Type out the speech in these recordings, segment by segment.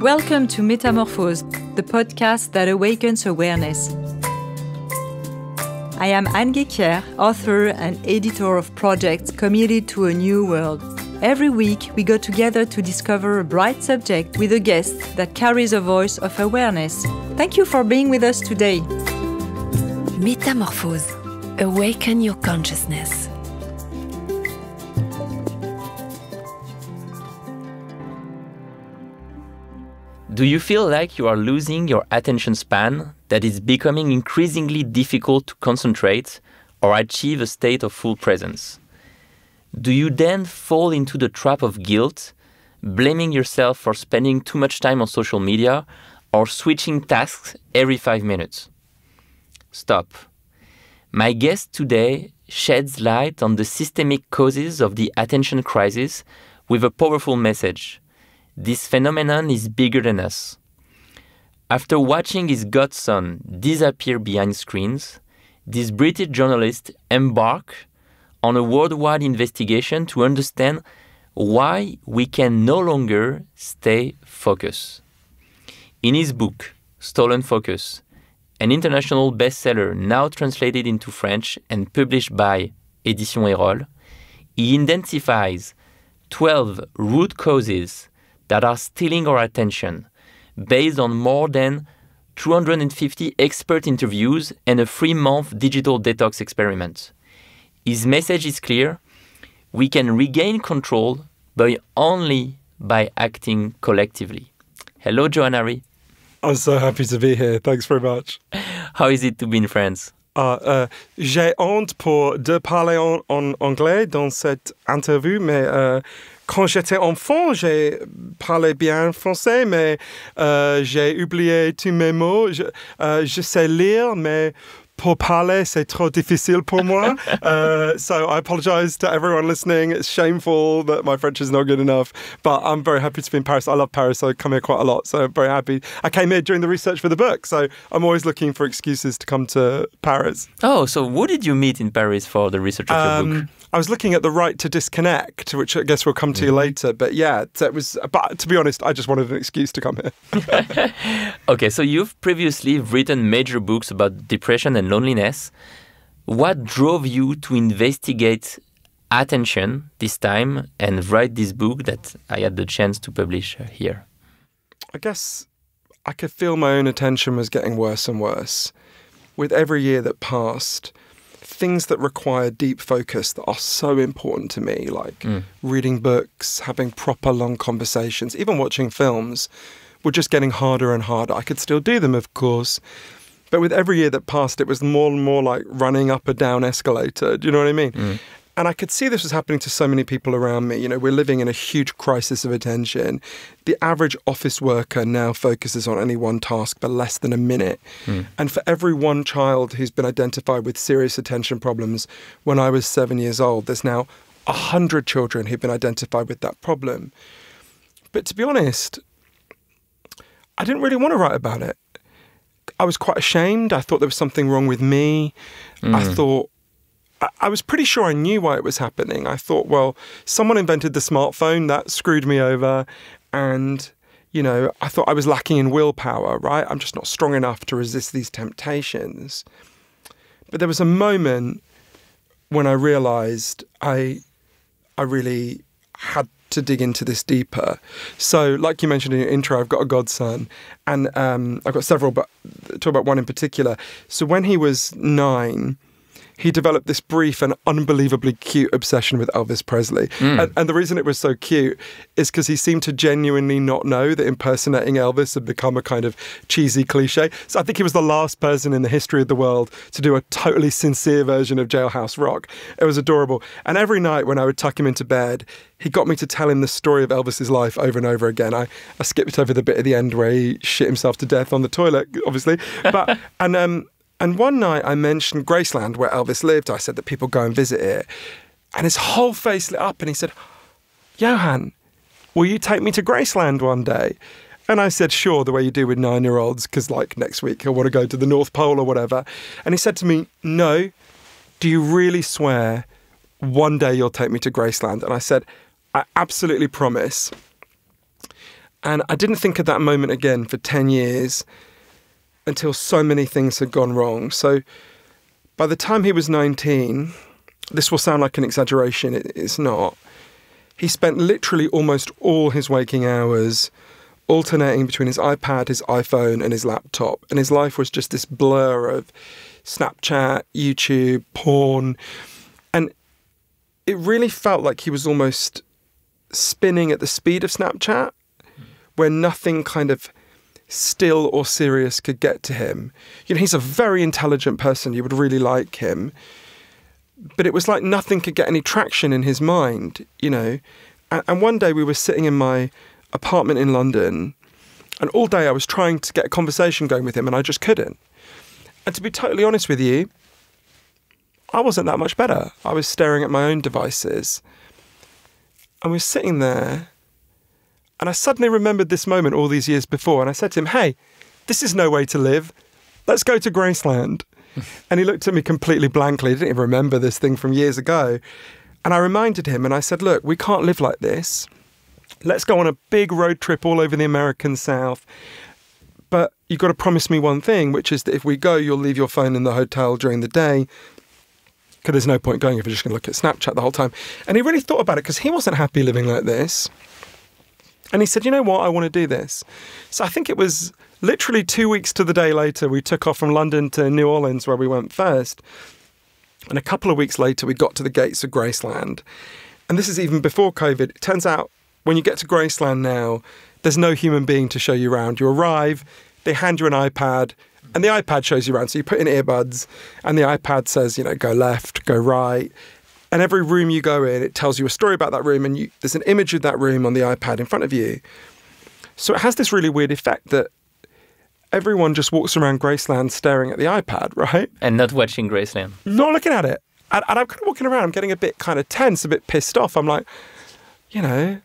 Welcome to Metamorphose, the podcast that awakens awareness. I am Anne Guéquière, author and editor of projects committed to a new world. Every week, we go together to discover a bright subject with a guest that carries a voice of awareness. Thank you for being with us today. Metamorphose. Awaken your consciousness. Do you feel like you are losing your attention span, that it's becoming increasingly difficult to concentrate or achieve a state of full presence? Do you then fall into the trap of guilt, blaming yourself for spending too much time on social media or switching tasks every 5 minutes? Stop. My guest today sheds light on the systemic causes of the attention crisis with a powerful message. This phenomenon is bigger than us. After watching his godson disappear behind screens, this British journalist embarked on a worldwide investigation to understand why we can no longer stay focused. In his book, Stolen Focus, an international bestseller now translated into French and published by Éditions Erol, he identifies 12 root causes that are stealing our attention, based on more than 250 expert interviews and a 3-month digital detox experiment. His message is clear: we can regain control only by acting collectively. Hello, Johann Hari. I'm so happy to be here. Thanks very much. How is it to be in France? J'ai honte de parler en anglais dans cette interview, mais quand j'étais enfant, j'ai parlé bien français, mais j'ai oublié tous mes mots. Je sais lire, mais pour parler, c'est trop difficile pour moi. So I apologize to everyone listening. It's shameful that my French is not good enough, but I'm very happy to be in Paris. I love Paris, so I come here quite a lot, so I'm very happy. I came here during the research for the book, so I'm always looking for excuses to come to Paris. Oh, so who did you meet in Paris for the research of your book? I was looking at The Right to Disconnect, which I guess we'll come to later. But yeah, it was. But to be honest, I just wanted an excuse to come here. Okay, so you've previously written major books about depression and loneliness. What drove you to investigate attention this time and write this book that I had the chance to publish here? I guess I could feel my own attention was getting worse and worse. With every year that passed, things that require deep focus that are so important to me, like reading books, having proper long conversations, even watching films, were just getting harder and harder. I could still do them, of course, but with every year that passed, it was more and more like running up a down escalator. Do you know what I mean? And I could see this was happening to so many people around me. You know, we're living in a huge crisis of attention. The average office worker now focuses on any one task for less than a minute. And for every one child who's been identified with serious attention problems when I was 7 years old, there's now 100 children who've been identified with that problem. But to be honest, I didn't really want to write about it. I was quite ashamed. I thought there was something wrong with me. I was pretty sure I knew why it was happening. I thought, well, someone invented the smartphone, that screwed me over. And, you know, I thought I was lacking in willpower, right? I'm just not strong enough to resist these temptations. But there was a moment when I realized I really had to dig into this deeper. So, like you mentioned in your intro, I've got a godson, and I've got several, but talk about one in particular. So when he was 9, he developed this brief and unbelievably cute obsession with Elvis Presley. And the reason it was so cute is because he seemed to genuinely not know that impersonating Elvis had become a kind of cheesy cliche. So I think he was the last person in the history of the world to do a totally sincere version of Jailhouse Rock. It was adorable. And every night when I would tuck him into bed, he got me to tell him the story of Elvis's life over and over again. I skipped over the bit at the end where he shit himself to death on the toilet, obviously. But and one night I mentioned Graceland, where Elvis lived. I said that people go and visit it. And his whole face lit up and he said, Johann, will you take me to Graceland one day? And I said, sure, the way you do with 9-year-olds, because like next week he'll want to go to the North Pole or whatever. And he said to me, no, do you really swear one day you'll take me to Graceland? And I said, I absolutely promise. And I didn't think of that moment again for 10 years until so many things had gone wrong. So by the time he was 19, this will sound like an exaggeration, it's not. He spent literally almost all his waking hours alternating between his iPad, his iPhone, and his laptop. And his life was just this blur of Snapchat, YouTube, porn. And it really felt like he was almost spinning at the speed of Snapchat, where nothing kind of still or serious could get to him. You know, he's a very intelligent person. You would really like him. But it was like nothing could get any traction in his mind, you know. And one day we were sitting in my apartment in London, and all day I was trying to get a conversation going with him, and I just couldn't. And to be totally honest with you, I wasn't that much better. I was staring at my own devices. And we were sitting there, and I suddenly remembered this moment all these years before, and I said to him, hey, this is no way to live. Let's go to Graceland. And he looked at me completely blankly. He didn't even remember this thing from years ago. And I reminded him, and I said, look, we can't live like this. Let's go on a big road trip all over the American South. But you've got to promise me one thing, which is that if we go, you'll leave your phone in the hotel during the day, because there's no point going if you're just going to look at Snapchat the whole time. And he really thought about it, because he wasn't happy living like this. And he said, you know what, I want to do this. So I think it was literally 2 weeks to the day later, we took off from London to New Orleans, where we went first. And a couple of weeks later, we got to the gates of Graceland. And this is even before COVID. It turns out when you get to Graceland now, there's no human being to show you around. You arrive, they hand you an iPad, and the iPad shows you around. So you put in earbuds, and the iPad says, you know, go left, go right. And every room you go in, it tells you a story about that room, and there's an image of that room on the iPad in front of you. So it has this really weird effect that everyone just walks around Graceland staring at the iPad, right? And not watching Graceland. Not looking at it. And I'm kind of walking around, I'm getting a bit kind of tense, a bit pissed off. I'm like, you know,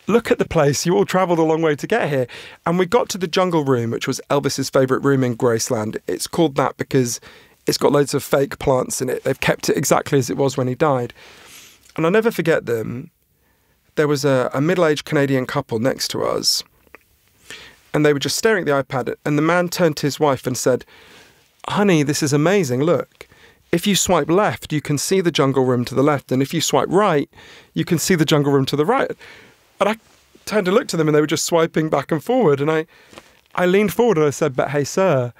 look at the place. You all travelled a long way to get here. And we got to the jungle room, which was Elvis's favourite room in Graceland. It's called that because it's got loads of fake plants in it. They've kept it exactly as it was when he died. And I'll never forget them. There was a middle-aged Canadian couple next to us, and they were just staring at the iPad, and the man turned to his wife and said, honey, this is amazing. Look, if you swipe left, you can see the jungle room to the left, and if you swipe right, you can see the jungle room to the right. And I turned to look to them, and they were just swiping back and forward. And I leaned forward and I said, but hey, sir,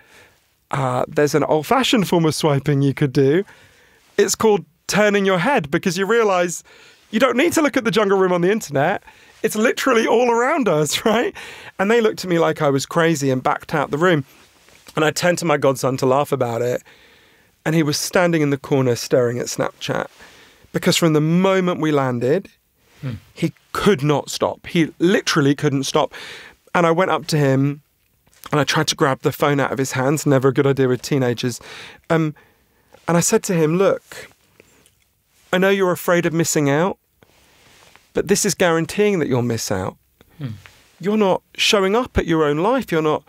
there's an old-fashioned form of swiping you could do. It's called turning your head, because you realise you don't need to look at the jungle room on the internet. It's literally all around us, right? And they looked at me like I was crazy and backed out the room. And I turned to my godson to laugh about it. And he was standing in the corner staring at Snapchat. Because from the moment we landed, he could not stop. He literally couldn't stop. And I went up to him and I tried to grab the phone out of his hands. Never a good idea with teenagers. And I said to him, look, I know you're afraid of missing out, but this is guaranteeing that you'll miss out. You're not showing up at your own life. You're not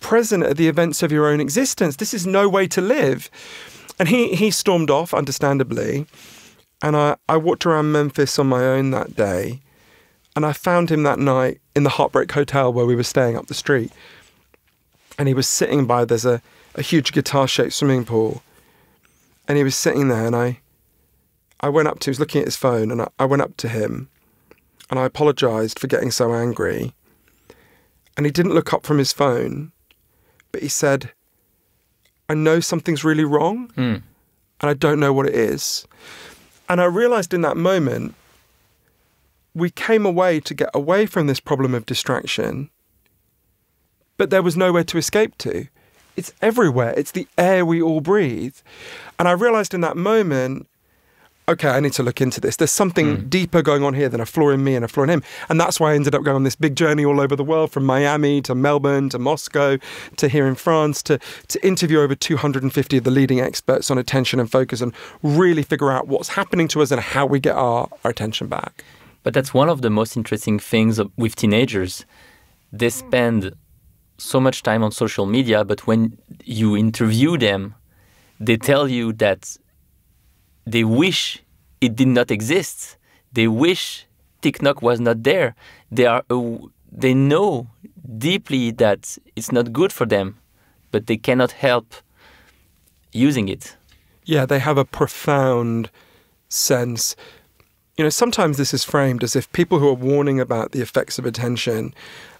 present at the events of your own existence. This is no way to live. And he stormed off, understandably. And I walked around Memphis on my own that day. And I found him that night in the Heartbreak Hotel where we were staying up the street. And he was sitting by, there's a huge guitar-shaped swimming pool. And he was sitting there, and I went up to, he was looking at his phone, and I went up to him, and I apologised for getting so angry. And he didn't look up from his phone, but he said, I know something's really wrong, and I don't know what it is. And I realised in that moment, we came away to get away from this problem of distraction, but there was nowhere to escape to. It's everywhere. It's the air we all breathe. And I realised in that moment, okay, I need to look into this. There's something deeper going on here than a flaw in me and a flaw in him. And that's why I ended up going on this big journey all over the world, from Miami to Melbourne to Moscow to here in France, to interview over 250 of the leading experts on attention and focus and really figure out what's happening to us and how we get our attention back. But that's one of the most interesting things with teenagers. They spend so much time on social media, but when you interview them, they tell you that they wish it did not exist. They wish TikTok was not there. They are they know deeply that it's not good for them, but they cannot help using it. Yeah, they have a profound sense. You know, sometimes this is framed as if people who are warning about the effects of attention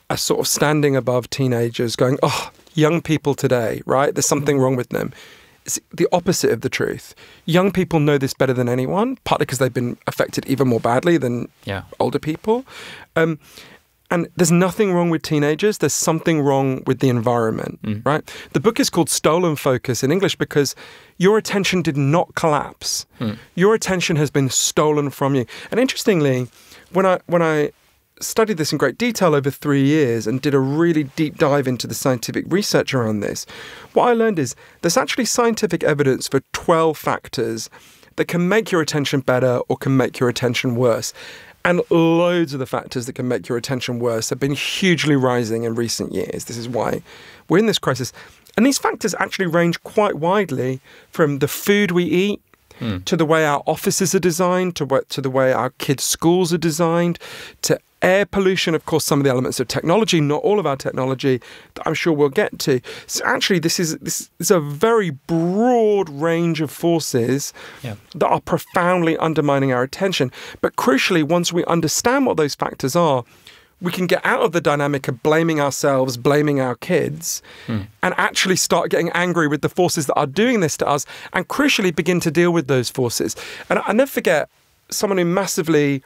are sort of standing above teenagers going, oh, young people today, right? There's something wrong with them. It's the opposite of the truth. Young people know this better than anyone, partly because they've been affected even more badly than older people. And there's nothing wrong with teenagers. There's something wrong with the environment, right? The book is called Stolen Focus in English because your attention did not collapse. Your attention has been stolen from you. And interestingly, when I studied this in great detail over 3 years and did a really deep dive into the scientific research around this, what I learned is there's actually scientific evidence for 12 factors that can make your attention better or can make your attention worse. And loads of the factors that can make your attention worse have been hugely rising in recent years. This is why we're in this crisis. And these factors actually range quite widely from the food we eat to the way our offices are designed, to the way our kids' schools are designed, to air pollution, of course, some of the elements of technology, not all of our technology, that I'm sure we'll get to. So actually, this is a very broad range of forces that are profoundly undermining our attention. But crucially, once we understand what those factors are, we can get out of the dynamic of blaming ourselves, blaming our kids, and actually start getting angry with the forces that are doing this to us, and crucially begin to deal with those forces. And I never forget someone who massively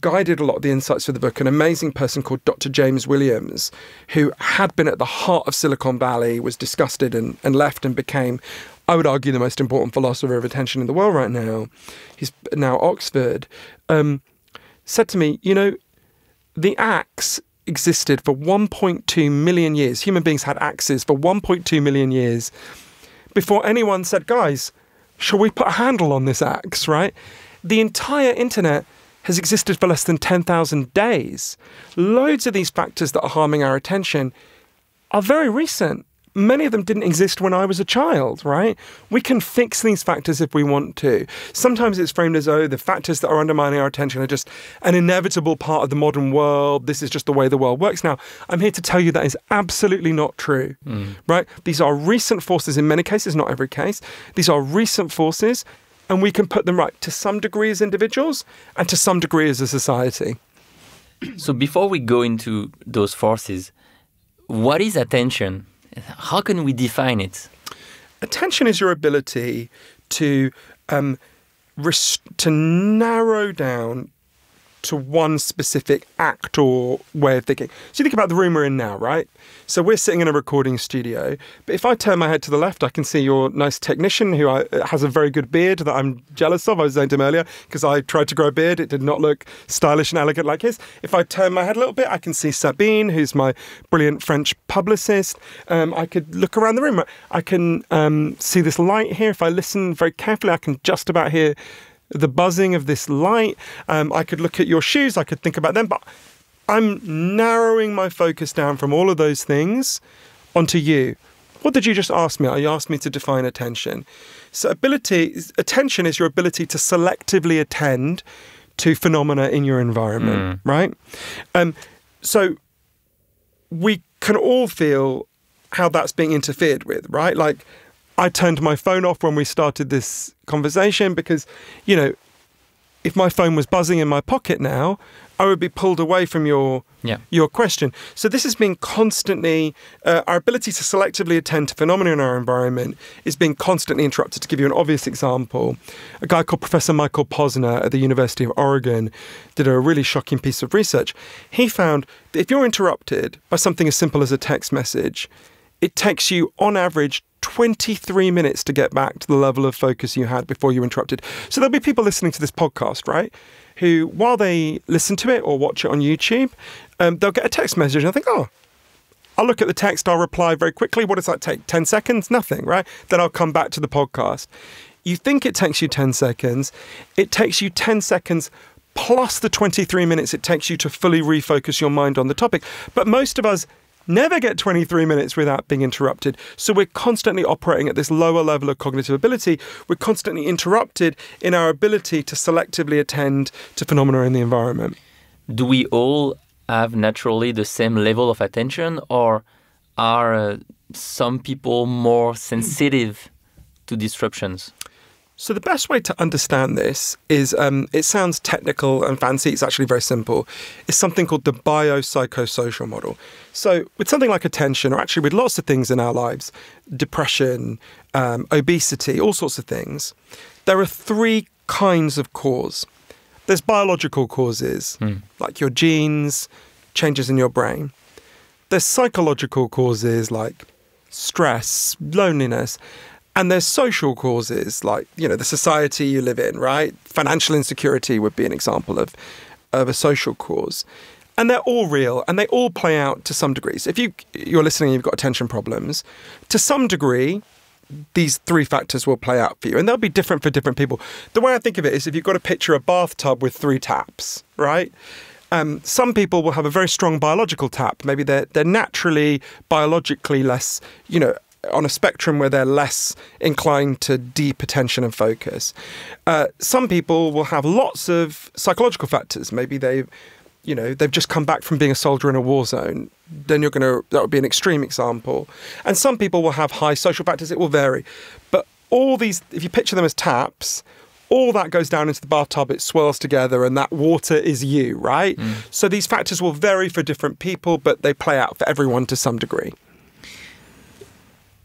guided a lot of the insights for the book, an amazing person called Dr. James Williams, who had been at the heart of Silicon Valley, was disgusted and left and became, I would argue, the most important philosopher of attention in the world right now. He's now at Oxford. Said to me, you know, the axe existed for 1.2 million years. Human beings had axes for 1.2 million years before anyone said, guys, shall we put a handle on this axe, right? The entire internet has existed for less than 10,000 days. Loads of these factors that are harming our attention are very recent. Many of them didn't exist when I was a child, right? We can fix these factors if we want to. Sometimes it's framed as, oh, the factors that are undermining our attention are just an inevitable part of the modern world. This is just the way the world works now. I'm here to tell you that is absolutely not true, right? These are recent forces in many cases, not every case. These are recent forces, and we can put them right to some degree as individuals and to some degree as a society. So before we go into those forces, what is attention? How can we define it? Attention is your ability to narrow down to one specific act or way of thinking. So you think about the room we're in now, right? So we're sitting in a recording studio, but if I turn my head to the left, I can see your nice technician who has a very good beard that I'm jealous of. I was saying to him earlier, because I tried to grow a beard. It did not look stylish and elegant like his. If I turn my head a little bit, I can see Sabine, who's my brilliant French publicist. I could look around the room. I can see this light here. If I listen very carefully, I can just about hear the buzzing of this light. I could look at your shoes, I could think about them, but I'm narrowing my focus down from all of those things onto you. What did you just ask me? You asked me to define attention. So attention is your ability to selectively attend to phenomena in your environment, right? So we can all feel how that's being interfered with, right? Like, I turned my phone off when we started this conversation because, you know, if my phone was buzzing in my pocket now, I would be pulled away from your question. So this has been constantly, our ability to selectively attend to phenomena in our environment is being constantly interrupted. To give you an obvious example, a guy called Professor Michael Posner at the University of Oregon did a really shocking piece of research. He found that if you're interrupted by something as simple as a text message, it takes you, on average, 23 minutes to get back to the level of focus you had before you were interrupted. So there'll be people listening to this podcast, right, who, while they listen to it or watch it on YouTube, they'll get a text message and they'll think, oh, I'll look at the text, I'll reply very quickly. What does that take? 10 seconds? Nothing, right? Then I'll come back to the podcast. You think it takes you 10 seconds. It takes you 10 seconds plus the 23 minutes it takes you to fully refocus your mind on the topic. But most of us never get 23 minutes without being interrupted. So we're constantly operating at this lower level of cognitive ability. We're constantly interrupted in our ability to selectively attend to phenomena in the environment. Do we all have naturally the same level of attention, or are some people more sensitive to disruptions? So the best way to understand this is, it sounds technical and fancy, it's actually very simple. It's something called the biopsychosocial model. So with something like attention, or actually with lots of things in our lives, depression, obesity, all sorts of things, there are three kinds of cause. There's biological causes, like your genes, changes in your brain. There's psychological causes like stress, loneliness. And there's social causes like, the society you live in, right? Financial insecurity would be an example of a social cause. And they're all real and they all play out to some degree. So if you're listening and you've got attention problems, to some degree, these three factors will play out for you. And they'll be different for different people. The way I think of it is if you've got to picture a bathtub with 3 taps, right? Some people will have a very strong biological tap. Maybe they're naturally, biologically less, on a spectrum where they're less inclined to deep attention and focus. Some people will have lots of psychological factors. Maybe they've just come back from being a soldier in a war zone. Then that would be an extreme example. And some people will have high social factors. It will vary. But all these, if you picture them as taps, all that goes down into the bathtub, it swirls together, and that water is you, right? So these factors will vary for different people, but they play out for everyone to some degree.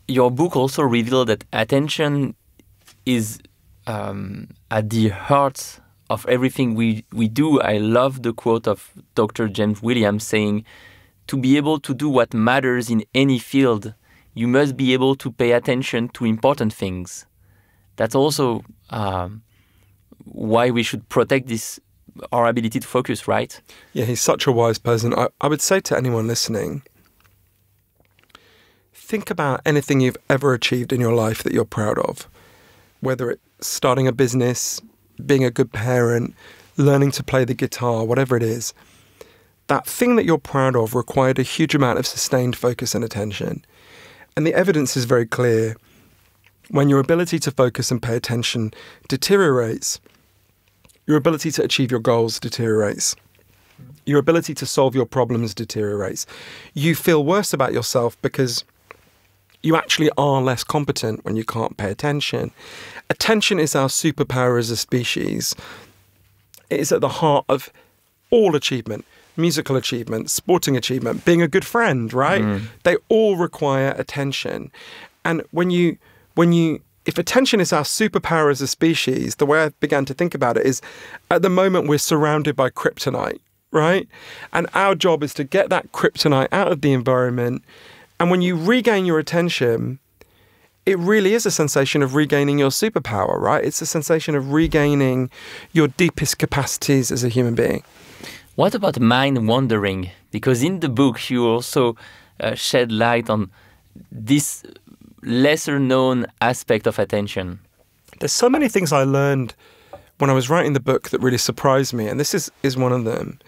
Your book also revealed that attention is at the heart of everything we do. I love the quote of Dr. James Williams saying, "To be able to do what matters in any field, you must be able to pay attention to important things." That's also why we should protect our ability to focus, right? Yeah, he's such a wise person. I would say to anyone listening, think about anything you've ever achieved in your life that you're proud of, whether it's starting a business, being a good parent, learning to play the guitar, whatever it is. That thing that you're proud of required a huge amount of sustained focus and attention. And the evidence is very clear. When your ability to focus and pay attention deteriorates, your ability to achieve your goals deteriorates. Your ability to solve your problems deteriorates. You feel worse about yourself because you actually are less competent when you can't pay attention. Attention is our superpower as a species. It is at the heart of all achievement, musical achievement, sporting achievement, being a good friend, right? They all require attention. And if attention is our superpower as a species, the way I began to think about it is at the moment we're surrounded by kryptonite, right? And our job is to get that kryptonite out of the environment. And when you regain your attention, it really is a sensation of regaining your superpower, right? It's a sensation of regaining your deepest capacities as a human being. What about mind wandering? Because in the book, you also shed light on this lesser known aspect of attention. There's so many things I learned when I was writing the book that really surprised me, and this is one of them.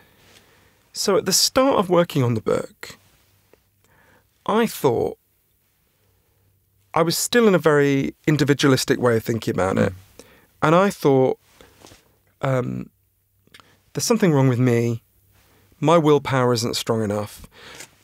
So at the start of working on the book, I thought I was still in a very individualistic way of thinking about it. And I thought, there's something wrong with me. My willpower isn't strong enough.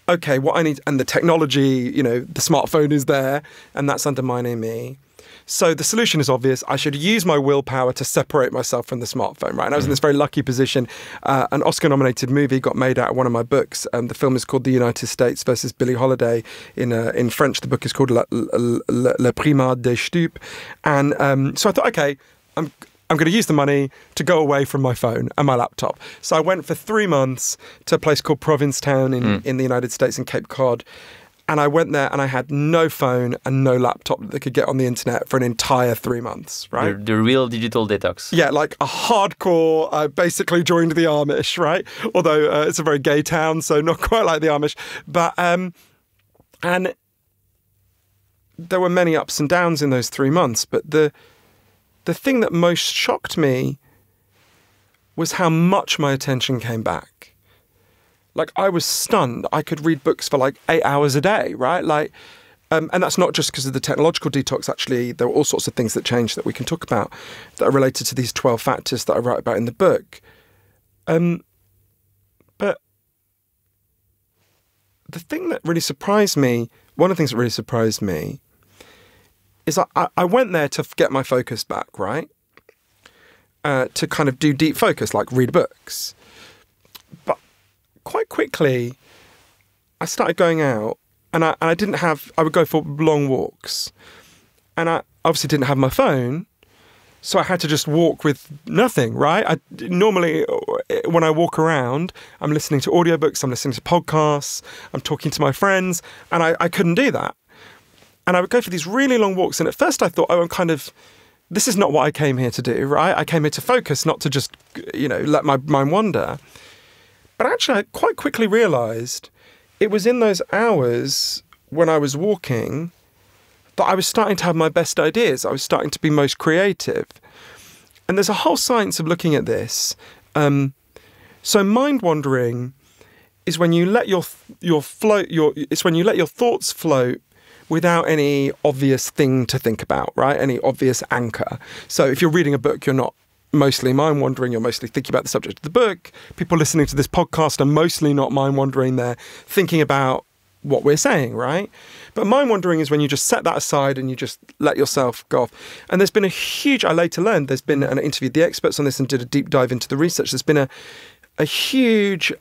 Okay, what I need, and the technology, the smartphone is there, and that's undermining me. So the solution is obvious. I should use my willpower to separate myself from the smartphone, right? And I was in this very lucky position. An Oscar-nominated movie got made out of one of my books. The film is called The United States versus Billie Holiday. In French, the book is called Le Primard des Stupes. And so I thought, okay, I'm going to use the money to go away from my phone and my laptop. So I went for 3 months to a place called Provincetown in the United States in Cape Cod. And I went there and I had no phone and no laptop that could get on the internet for an entire 3 months, right? The real digital detox. Yeah, like a hardcore, I basically joined the Amish, right? Although it's a very gay town, so not quite like the Amish. But, and there were many ups and downs in those 3 months. But the thing that most shocked me was how much my attention came back. Like, I was stunned. I could read books for like 8 hours a day, right? Like, and that's not just because of the technological detox. Actually, there were all sorts of things that changed that we can talk about that are related to these 12 factors that I write about in the book. But the thing that really surprised me, one of the things that really surprised me, is I went there to get my focus back, right? To kind of do deep focus, like read books. But quite quickly, I started going out, and I would go for long walks. And I obviously didn't have my phone, so I had to just walk with nothing, right? Normally, when I walk around, I'm listening to audiobooks, I'm listening to podcasts, I'm talking to my friends, and I couldn't do that. And I would go for these really long walks, and at first I thought, this is not what I came here to do, right? I came here to focus, not to just, let my mind wander. But actually, I quite quickly realised it was in those hours when I was walking that I was starting to have my best ideas. I was starting to be most creative. And there's a whole science of looking at this. So mind wandering is when you let it's when you let your thoughts float without any obvious thing to think about, right? Any obvious anchor. So if you're reading a book, you're not mostly mind wandering, you're mostly thinking about the subject of the book. People listening to this podcast are mostly not mind wandering, they're thinking about what we're saying, right? But mind wandering is when you just set that aside and you just let yourself go off. And there's been I later learned, there's been, and I interviewed the experts on this and did a deep dive into the research, there's been a huge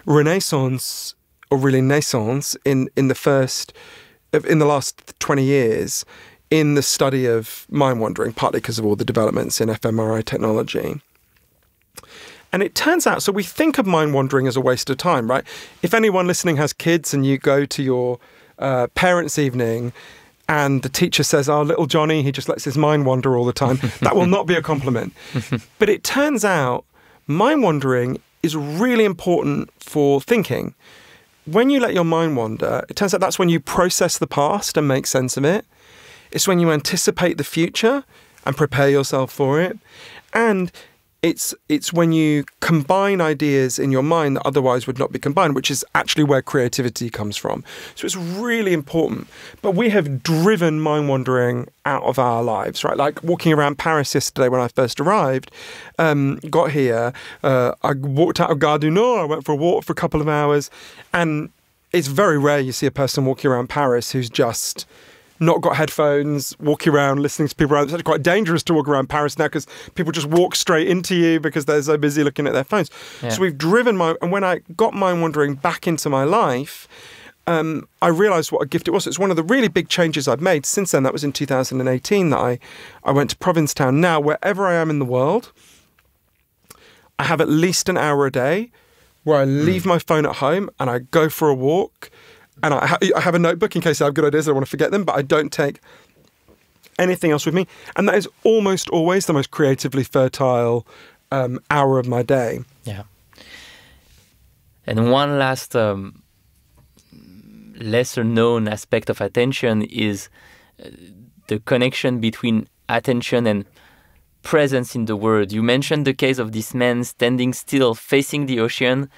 renaissance, or really naissance, in the last 20 years in the study of mind wandering, partly because of all the developments in fMRI technology. And it turns out, so we think of mind wandering as a waste of time, right? If anyone listening has kids and you go to your parents' evening and the teacher says, "Oh, little Johnny, he just lets his mind wander all the time," that will not be a compliment. But it turns out mind wandering is really important for thinking. When you let your mind wander, it turns out that's when you process the past and make sense of it. It's when you anticipate the future and prepare yourself for it. And it's when you combine ideas in your mind that otherwise would not be combined, which is actually where creativity comes from. So it's really important. But we have driven mind wandering out of our lives, right? Like walking around Paris yesterday when I first arrived, got here, I walked out of Gare du Nord, I went for a walk for a couple of hours, and it's very rare you see a person walking around Paris who's just not got headphones, walking around, listening to people around. It's actually quite dangerous to walk around Paris now because people just walk straight into you because they're so busy looking at their phones. Yeah. So we've driven and when I got mind wandering back into my life, I realised what a gift it was. It's one of the really big changes I've made since then. That was in 2018 that I went to Provincetown. Now, wherever I am in the world, I have at least an hour a day where I leave my phone at home and I go for a walk. And I have a notebook in case I have good ideas, I don't want to forget them, but I don't take anything else with me. And that is almost always the most creatively fertile hour of my day. Yeah. And one last lesser known aspect of attention is the connection between attention and presence in the world. You mentioned the case of this man standing still, facing the ocean,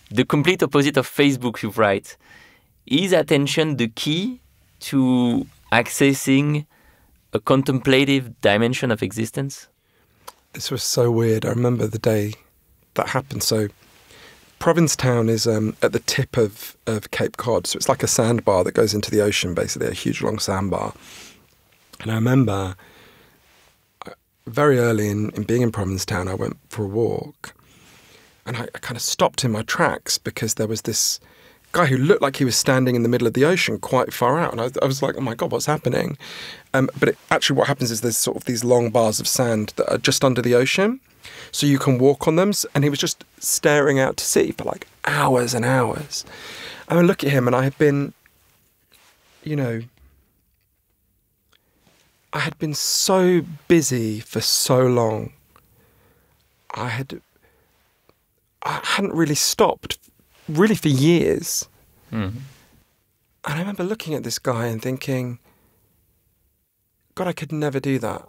the complete opposite of Facebook, you write. Is attention the key to accessing a contemplative dimension of existence? This was so weird. I remember the day that happened. So Provincetown is at the tip of Cape Cod. So it's like a sandbar that goes into the ocean, basically, a huge long sandbar. And I remember very early in being in Provincetown, I went for a walk. And I kind of stopped in my tracks because there was this guy who looked like he was standing in the middle of the ocean quite far out. And I was like, oh my God, what's happening? But actually what happens is there's sort of these long bars of sand that are just under the ocean. So you can walk on them. And he was just staring out to sea for like hours and hours. And I look at him and I had been, I had been so busy for so long. I hadn't really stopped really for years. And I remember looking at this guy and thinking, God, I could never do that.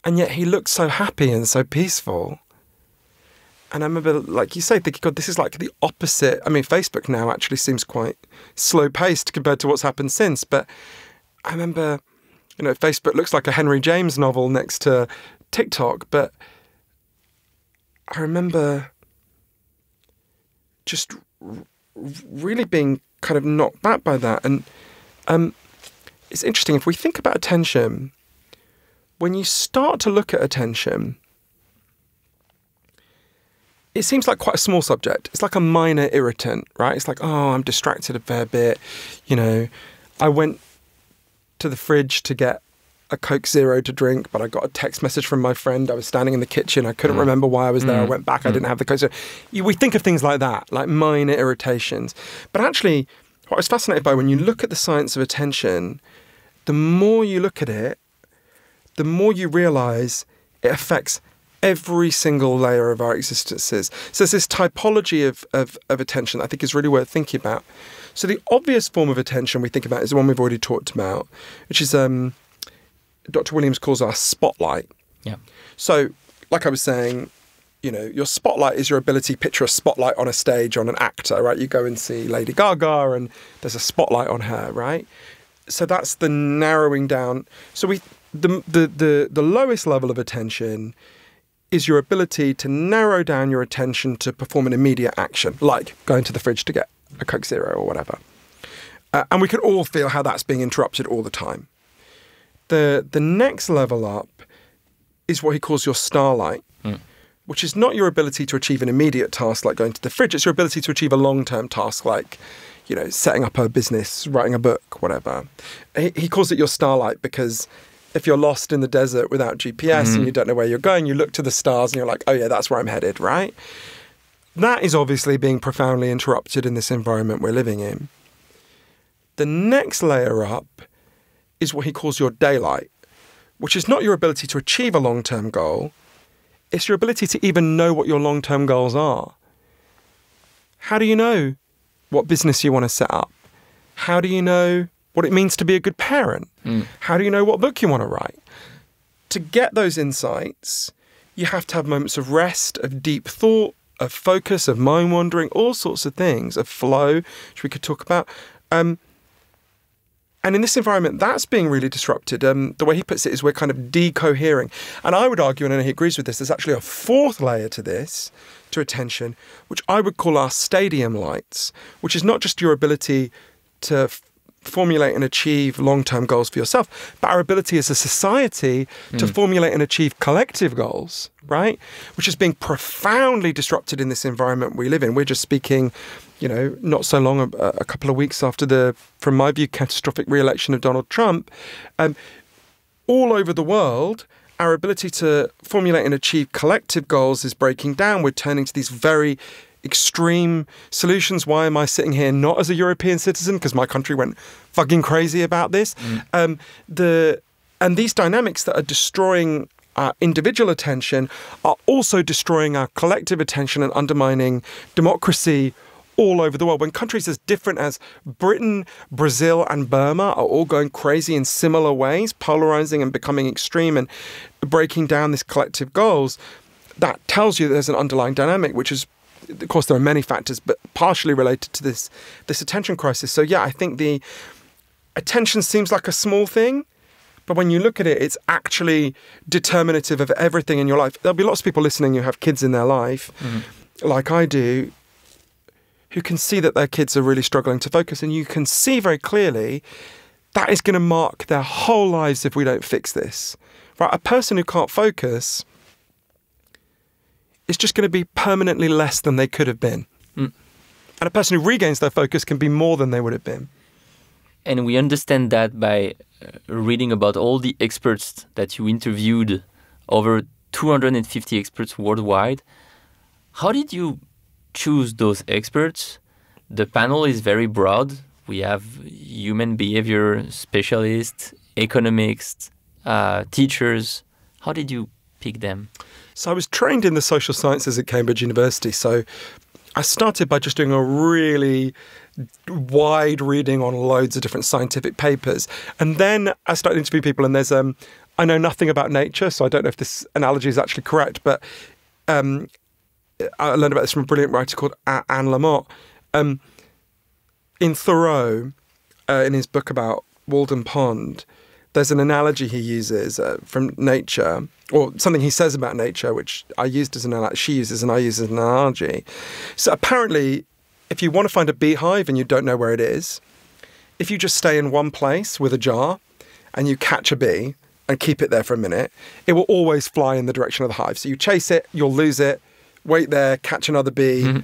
And yet he looked so happy and so peaceful. And I remember, like you say, thinking, God, this is like the opposite. I mean, Facebook now actually seems quite slow-paced compared to what's happened since. But I remember, Facebook looks like a Henry James novel next to TikTok. But I remember just really being kind of knocked back by that. And it's interesting, if we think about attention, when you start to look at attention, it seems like quite a small subject. It's like a minor irritant, right? It's like, oh, I'm distracted a fair bit. You know, I went to the fridge to get a Coke Zero to drink, but I got a text message from my friend. I was standing in the kitchen. I couldn't remember why I was there. I went back. I didn't have the Coke Zero. We think of things like that, like minor irritations. But actually, what I was fascinated by, when you look at the science of attention, the more you look at it, the more you realize it affects every single layer of our existences. So there's this typology of attention that I think is really worth thinking about. So the obvious form of attention we think about is the one we've already talked about, which is Dr. Williams calls our spotlight. Yeah. So, like I was saying, you know, your spotlight is your ability to picture a spotlight on a stage on an actor, right? You go and see Lady Gaga and there's a spotlight on her, right? So that's the narrowing down. So the lowest level of attention is your ability to narrow down your attention to perform an immediate action, like going to the fridge to get a Coke Zero or whatever. And we can all feel how that's being interrupted all the time. The next level up is what he calls your starlight, which is not your ability to achieve an immediate task like going to the fridge. It's your ability to achieve a long-term task like, you know, setting up a business, writing a book, whatever. He calls it your starlight because if you're lost in the desert without GPS and you don't know where you're going, you look to the stars and you're like, oh yeah, that's where I'm headed, right? That is obviously being profoundly interrupted in this environment we're living in. The next layer up is what he calls your daylight, which is not your ability to achieve a long-term goal. It's your ability to even know what your long-term goals are. How do you know what business you want to set up? How do you know what it means to be a good parent? How do you know what book you want to write? To get those insights, you have to have moments of rest, of deep thought, of focus, of mind wandering, all sorts of things, of flow, which we could talk about. And in this environment, that's being really disrupted. The way he puts it is we're kind of decohering. And I would argue, and I know he agrees with this, there's actually a fourth layer to this, to attention, which I would call our stadium lights, which is not just your ability to formulate and achieve long-term goals for yourself, but our ability as a society to formulate and achieve collective goals, right? Which is being profoundly disrupted in this environment we live in. We're just speaking, you know, not so long, a couple of weeks after the, from my view, catastrophic re-election of Donald Trump. All over the world, our ability to formulate and achieve collective goals is breaking down. We're turning to these very extreme solutions. Why am I sitting here not as a European citizen? Because my country went fucking crazy about this. And these dynamics that are destroying our individual attention are also destroying our collective attention and undermining democracy all over the world. When countries as different as Britain, Brazil, and Burma are all going crazy in similar ways, polarizing and becoming extreme and breaking down these collective goals, that tells you there's an underlying dynamic, which is, of course, there are many factors, but partially related to this attention crisis. So yeah, I think the attention seems like a small thing, but when you look at it, it's actually determinative of everything in your life. There'll be lots of people listening who have kids in their life, like I do, who can see that their kids are really struggling to focus. And you can see very clearly that is going to mark their whole lives if we don't fix this. Right? A person who can't focus is just going to be permanently less than they could have been. And a person who regains their focus can be more than they would have been. And we understand that by reading about all the experts that you interviewed, over 250 experts worldwide. How did you choose those experts? The panel is very broad. We have human behavior specialists, economists, teachers. How did you pick them? So I was trained in the social sciences at Cambridge University. So I started by just doing a really wide reading on loads of different scientific papers. And then I started interviewing people, and there's, I know nothing about nature, so I don't know if this analogy is actually correct, but I learned about this from a brilliant writer called Anne Lamott. In Thoreau, in his book about Walden Pond, there's an analogy he uses from nature, or something he says about nature, which I used as an analogy, she uses and I use as an analogy. So apparently, if you want to find a beehive and you don't know where it is, if you just stay in one place with a jar and you catch a bee and keep it there for a minute, it will always fly in the direction of the hive. So you chase it, you'll lose it, wait there, catch another bee,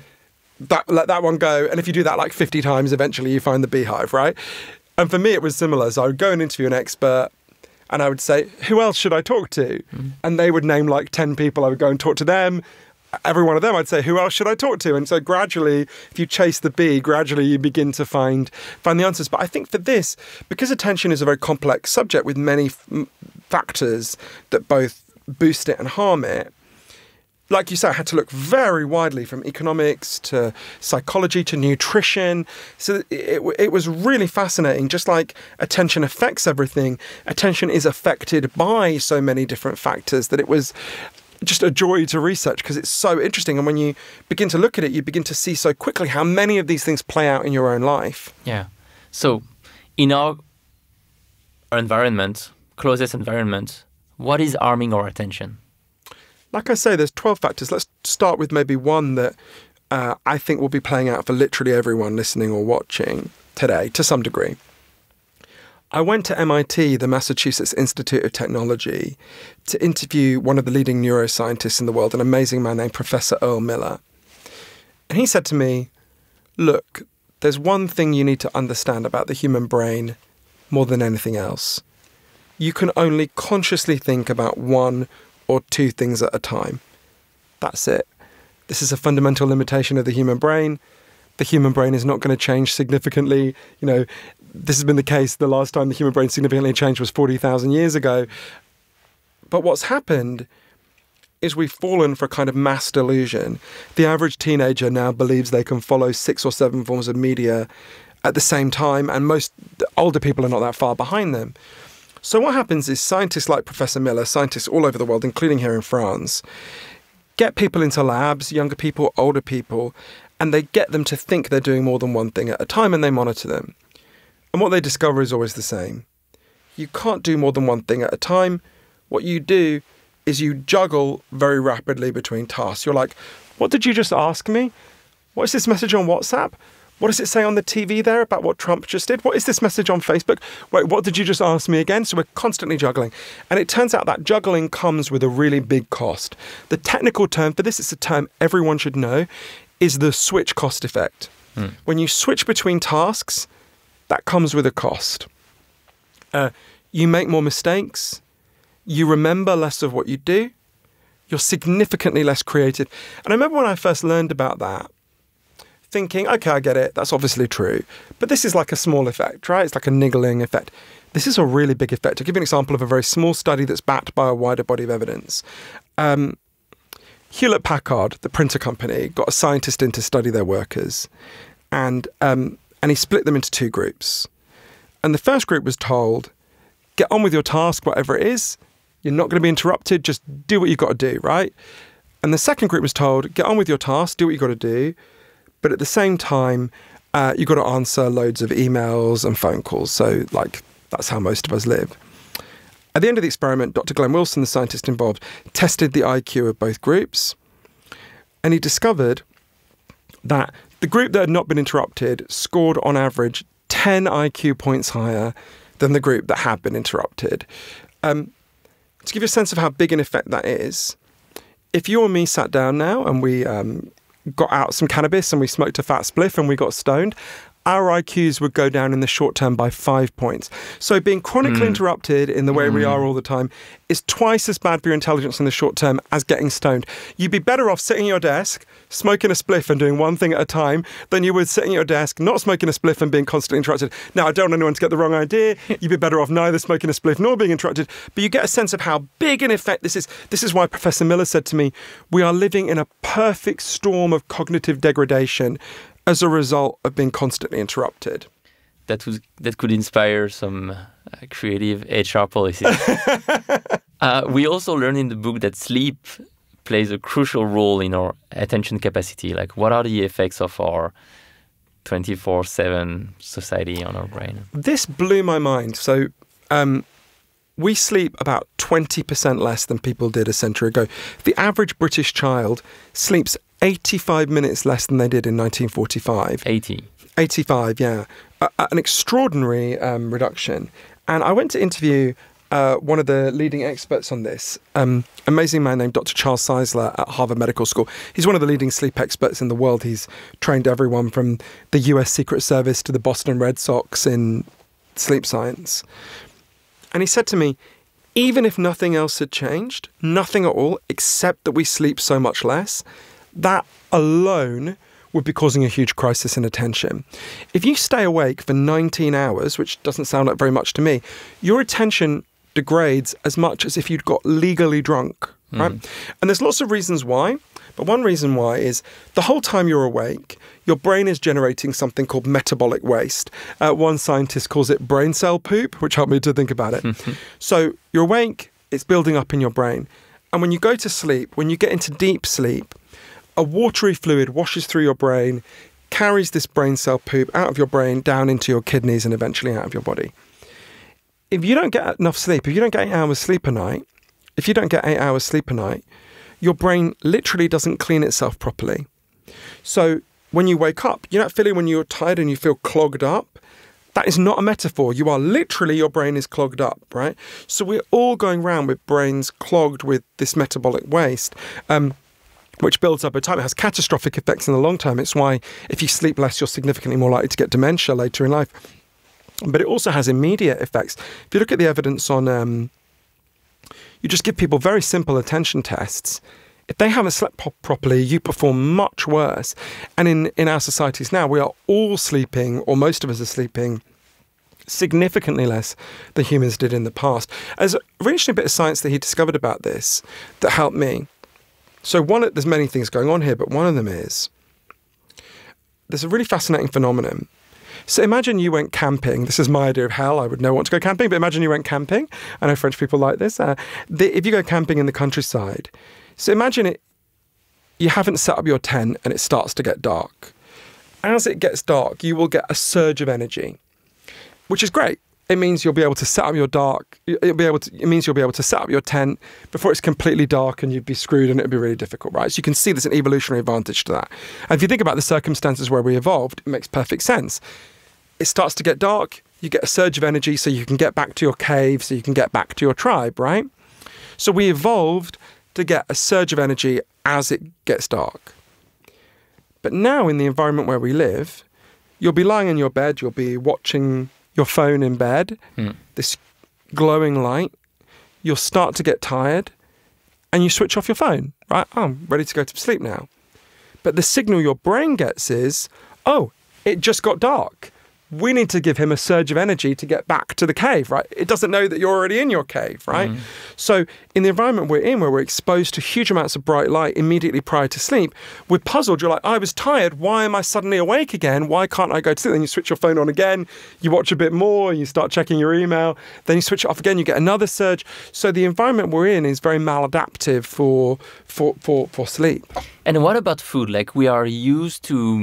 let that one go. And if you do that like 50 times, eventually you find the beehive, right? And for me, it was similar. So I would go and interview an expert and I would say, who else should I talk to? And they would name like 10 people. I would go and talk to them. Every one of them, I'd say, who else should I talk to? And so gradually, if you chase the bee, gradually you begin to find the answers. But I think for this, because attention is a very complex subject with many factors that both boost it and harm it, like you said, I had to look very widely from economics to psychology to nutrition. So it was really fascinating. Just like attention affects everything, attention is affected by so many different factors that it was just a joy to research because it's so interesting. And when you begin to look at it, you begin to see so quickly how many of these things play out in your own life. Yeah. So in our environment, closest environment, what is harming our attention? Like I say, there's 12 factors. Let's start with maybe one that I think will be playing out for literally everyone listening or watching today to some degree. I went to MIT, the Massachusetts Institute of Technology, to interview one of the leading neuroscientists in the world, an amazing man named Professor Earl Miller. And he said to me, look, there's one thing you need to understand about the human brain more than anything else. You can only consciously think about one or two things at a time. That's it. This is a fundamental limitation of the human brain. The human brain is not going to change significantly. You know, this has been the case. The last time the human brain significantly changed was 40,000 years ago. But what's happened is we've fallen for a kind of mass delusion. The average teenager now believes they can follow 6 or 7 forms of media at the same time, and most older people are not that far behind them. So what happens is scientists like Professor Miller, scientists all over the world, including here in France, get people into labs, younger people, older people, and they get them to think they're doing more than one thing at a time, and they monitor them. And what they discover is always the same. You can't do more than one thing at a time. What you do is you juggle very rapidly between tasks. You're like, what did you just ask me? What is this message on WhatsApp? What does it say on the TV there about what Trump just did? What is this message on Facebook? Wait, what did you just ask me again? So we're constantly juggling. And it turns out that juggling comes with a really big cost. The technical term for this, it's a term everyone should know, is the switch cost effect. When you switch between tasks, that comes with a cost. You make more mistakes. You remember less of what you do. You're significantly less creative. And I remember when I first learned about that, thinking, okay, I get it. That's obviously true. But this is like a small effect, right? It's like a niggling effect. This is a really big effect. I'll give you an example of a very small study that's backed by a wider body of evidence. Hewlett-Packard, the printer company, got a scientist in to study their workers. And he split them into 2 groups. And the first group was told, get on with your task, whatever it is. You're not going to be interrupted. Just do what you've got to do, right? And the second group was told, get on with your task, do what you've got to do. But at the same time, you've got to answer loads of emails and phone calls. So, like, that's how most of us live. At the end of the experiment, Dr. Glenn Wilson, the scientist involved, tested the IQ of both groups. And he discovered that the group that had not been interrupted scored, on average, 10 IQ points higher than the group that had been interrupted. To give you a sense of how big an effect that is, if you or me sat down now and we got out some cannabis and we smoked a fat spliff and we got stoned, our IQs would go down in the short term by 5 points. So being chronically interrupted in the way we are all the time is twice as bad for your intelligence in the short term as getting stoned. You'd be better off sitting at your desk, smoking a spliff and doing one thing at a time than you would sitting at your desk, not smoking a spliff and being constantly interrupted. Now, I don't want anyone to get the wrong idea. You'd be better off neither smoking a spliff nor being interrupted. But you get a sense of how big an effect this is. This is why Professor Miller said to me, we are living in a perfect storm of cognitive degradation as a result of being constantly interrupted. That could inspire some creative HR policies. We also learn in the book that sleep plays a crucial role in our attention capacity. Like, what are the effects of our 24/7 society on our brain? This blew my mind. So we sleep about 20% less than people did a century ago. The average British child sleeps 85 minutes less than they did in 1945. 85, yeah. An extraordinary reduction. And I went to interview one of the leading experts on this, amazing man named Dr. Charles Czeisler at Harvard Medical School. He's one of the leading sleep experts in the world. He's trained everyone from the US Secret Service to the Boston Red Sox in sleep science. And he said to me, even if nothing else had changed, nothing at all, except that we sleep so much less, that alone would be causing a huge crisis in attention. If you stay awake for 19 hours, which doesn't sound like very much to me, your attention degrades as much as if you'd got legally drunk, right? And there's lots of reasons why, but one reason why is the whole time you're awake, your brain is generating something called metabolic waste. One scientist calls it brain cell poop, which helped me to think about it. So you're awake, it's building up in your brain. And when you go to sleep, when you get into deep sleep, a watery fluid washes through your brain, carries this brain cell poop out of your brain, down into your kidneys, and eventually out of your body. If you don't get enough sleep, if you don't get 8 hours sleep a night, your brain literally doesn't clean itself properly. So when you wake up, you know that feeling when you're tired and you feel clogged up? That is not a metaphor. You are literally, your brain is clogged up, right? So we're all going around with brains clogged with this metabolic waste, which builds up over time. It has catastrophic effects in the long term. It's why if you sleep less, you're significantly more likely to get dementia later in life. But it also has immediate effects. If you look at the evidence on, you just give people very simple attention tests. If they haven't slept properly, you perform much worse. And in our societies now, we are all sleeping, or most of us are sleeping, significantly less than humans did in the past. There's a really interesting bit of science that he discovered about this that helped me. So there's many things going on here, but one of them is, there's a really fascinating phenomenon. So imagine you went camping. This is my idea of hell. I would never want to go camping, but imagine you went camping. I know French people like this. If you go camping in the countryside, so imagine you haven't set up your tent and it starts to get dark. As it gets dark, you will get a surge of energy, which is great. It means you'll be able to set up it means you'll be able to set up your tent before it's completely dark and you'd be screwed and it'd be really difficult, right? So you can see there's an evolutionary advantage to that. And if you think about the circumstances where we evolved, it makes perfect sense. It starts to get dark, you get a surge of energy so you can get back to your cave, so you can get back to your tribe, right? So we evolved to get a surge of energy as it gets dark. But now in the environment where we live, you'll be lying in your bed, you'll be watching your phone in bed, this glowing light, you'll start to get tired and you switch off your phone, right? Oh, I'm ready to go to sleep now. But the signal your brain gets is, oh, it just got dark. We need to give him a surge of energy to get back to the cave, right? It doesn't know that you're already in your cave, right? So in the environment we're in, where we're exposed to huge amounts of bright light immediately prior to sleep, we're puzzled. You're like, I was tired. Why am I suddenly awake again? Why can't I go to sleep? Then you switch your phone on again. You watch a bit more. You start checking your email. Then you switch it off again. You get another surge. So the environment we're in is very maladaptive for sleep. And what about food? Like, we are used to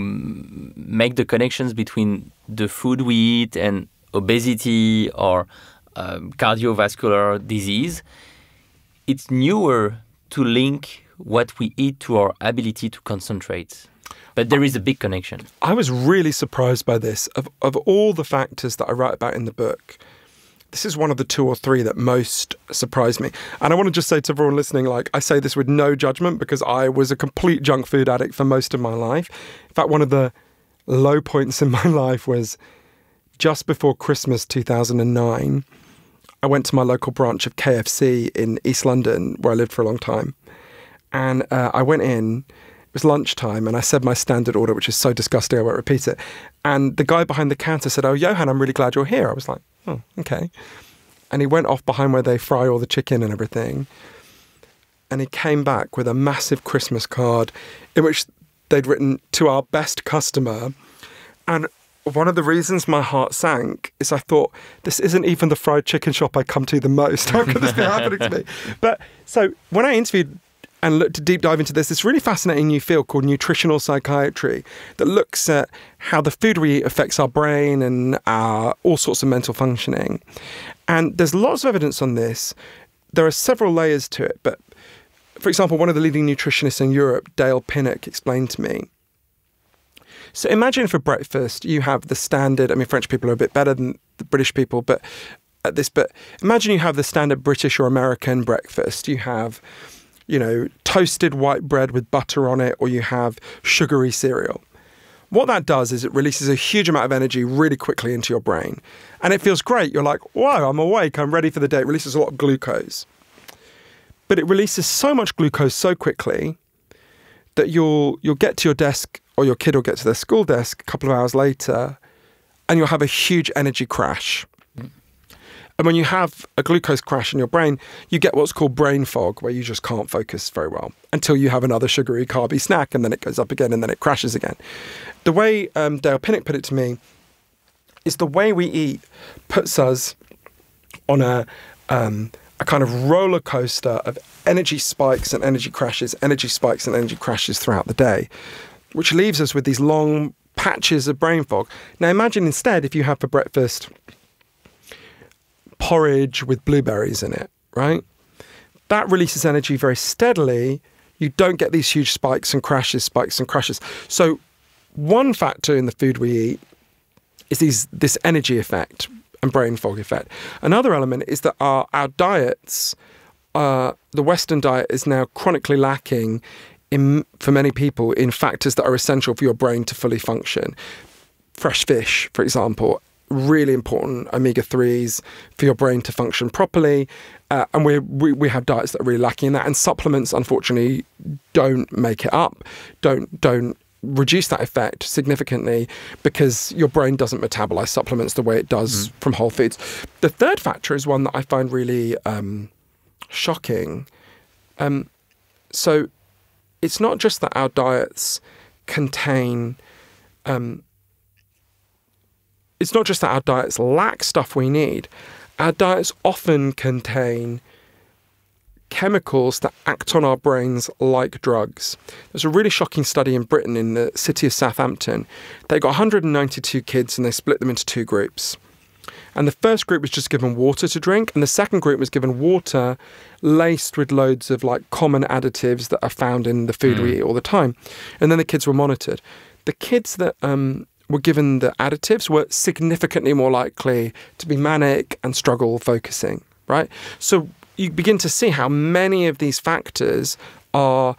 make the connections between the food we eat and obesity or cardiovascular disease. It's newer to link what we eat to our ability to concentrate. But there is a big connection. I was really surprised by this. Of all the factors that I write about in the book, this is one of the 2 or 3 that most surprised me. And I want to just say to everyone listening, like, I say this with no judgment because I was a complete junk food addict for most of my life. In fact, one of the low points in my life was just before Christmas 2009. I went to my local branch of KFC in East London, where I lived for a long time. And I went in, it was lunchtime, and I said my standard order, which is so disgusting, I won't repeat it. And the guy behind the counter said, "Oh, Johan, I'm really glad you're here." I was like, "Oh, okay." And he went off behind where they fry all the chicken and everything. And he came back with a massive Christmas card in which they'd written, "To our best customer." And one of the reasons my heart sank is I thought, this isn't even the fried chicken shop I come to the most. How could this be happening to me? But so when I interviewed and looked to deep dive into this really fascinating new field called nutritional psychiatry that looks at how the food we eat affects our brain and all sorts of mental functioning. And there's lots of evidence on this. There are several layers to it, but for example, one of the leading nutritionists in Europe, Dale Pinnock, explained to me. So imagine for breakfast, you have the standard, I mean, French people are a bit better than the British people, but imagine you have the standard British or American breakfast. You have, toasted white bread with butter on it, or you have sugary cereal. What that does is it releases a huge amount of energy really quickly into your brain. And it feels great. You're like, wow, I'm awake, I'm ready for the day. It releases a lot of glucose. But it releases so much glucose so quickly that you'll get to your desk, or your kid will get to their school desk a couple of hours later, and you'll have a huge energy crash. And when you have a glucose crash in your brain, you get what's called brain fog, where you just can't focus very well until you have another sugary, carby snack, and then it goes up again, and then it crashes again. The way Dale Pinnock put it to me is the way we eat puts us on a kind of roller coaster of energy spikes and energy crashes, energy spikes and energy crashes throughout the day, which leaves us with these long patches of brain fog. Now imagine instead if you have for breakfast porridge with blueberries in it, right? That releases energy very steadily. You don't get these huge spikes and crashes. So one factor in the food we eat is this energy effect and brain fog effect. Another element is that our diets, the Western diet is now chronically lacking for many people in factors that are essential for your brain to fully function. Fresh fish, for example, really important omega-3s for your brain to function properly. And we have diets that are really lacking in that. And supplements, unfortunately, don't make it up, don't reduce that effect significantly, because your brain doesn't metabolize supplements the way it does from whole foods. The third factor is one that I find really shocking. So it's not just that our diets contain, it's not just that our diets lack stuff we need. Our diets often contain chemicals that act on our brains like drugs. There's a really shocking study in Britain in the city of Southampton. They got 192 kids and they split them into two groups. And the first group was just given water to drink, and the second group was given water laced with loads of like common additives that are found in the food we eat all the time. And then the kids were monitored. The kids that were given the additives were significantly more likely to be manic and struggle focusing, right? So you begin to see how many of these factors are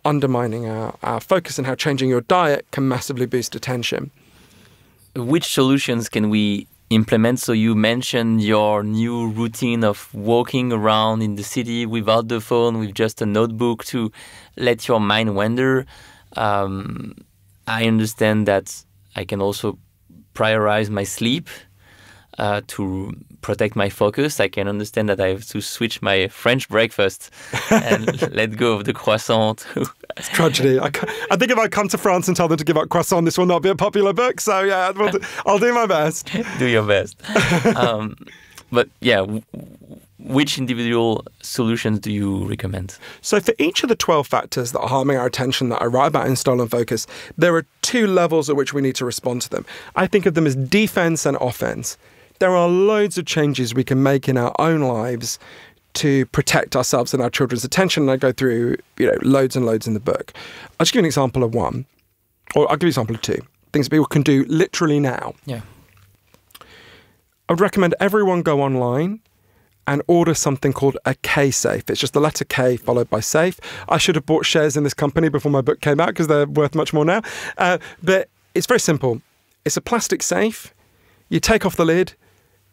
undermining our focus, and how changing your diet can massively boost attention. Which solutions can we implement? So you mentioned your new routine of walking around in the city without the phone, with just a notebook to let your mind wander. I understand that I can also prioritize my sleep to protect my focus. I can understand that I have to switch my French breakfast and let go of the croissant. It's tragedy. I think if I come to France and tell them to give up croissant, this will not be a popular book. So yeah, I'll do my best. Do your best. But yeah, which individual solutions do you recommend? So for each of the 12 factors that are harming our attention that I write about in Stolen Focus, there are two levels at which we need to respond to them. I think of them as defense and offense. There are loads of changes we can make in our own lives to protect ourselves and our children's attention. And I go through, loads and loads in the book. I'll just give you an example of one, or I'll give you an example of two things people can do literally now. Yeah. I would recommend everyone go online and order something called a K-Safe. It's just the letter K followed by safe. I should have bought shares in this company before my book came out, because they're worth much more now. But it's very simple. It's a plastic safe. You take off the lid,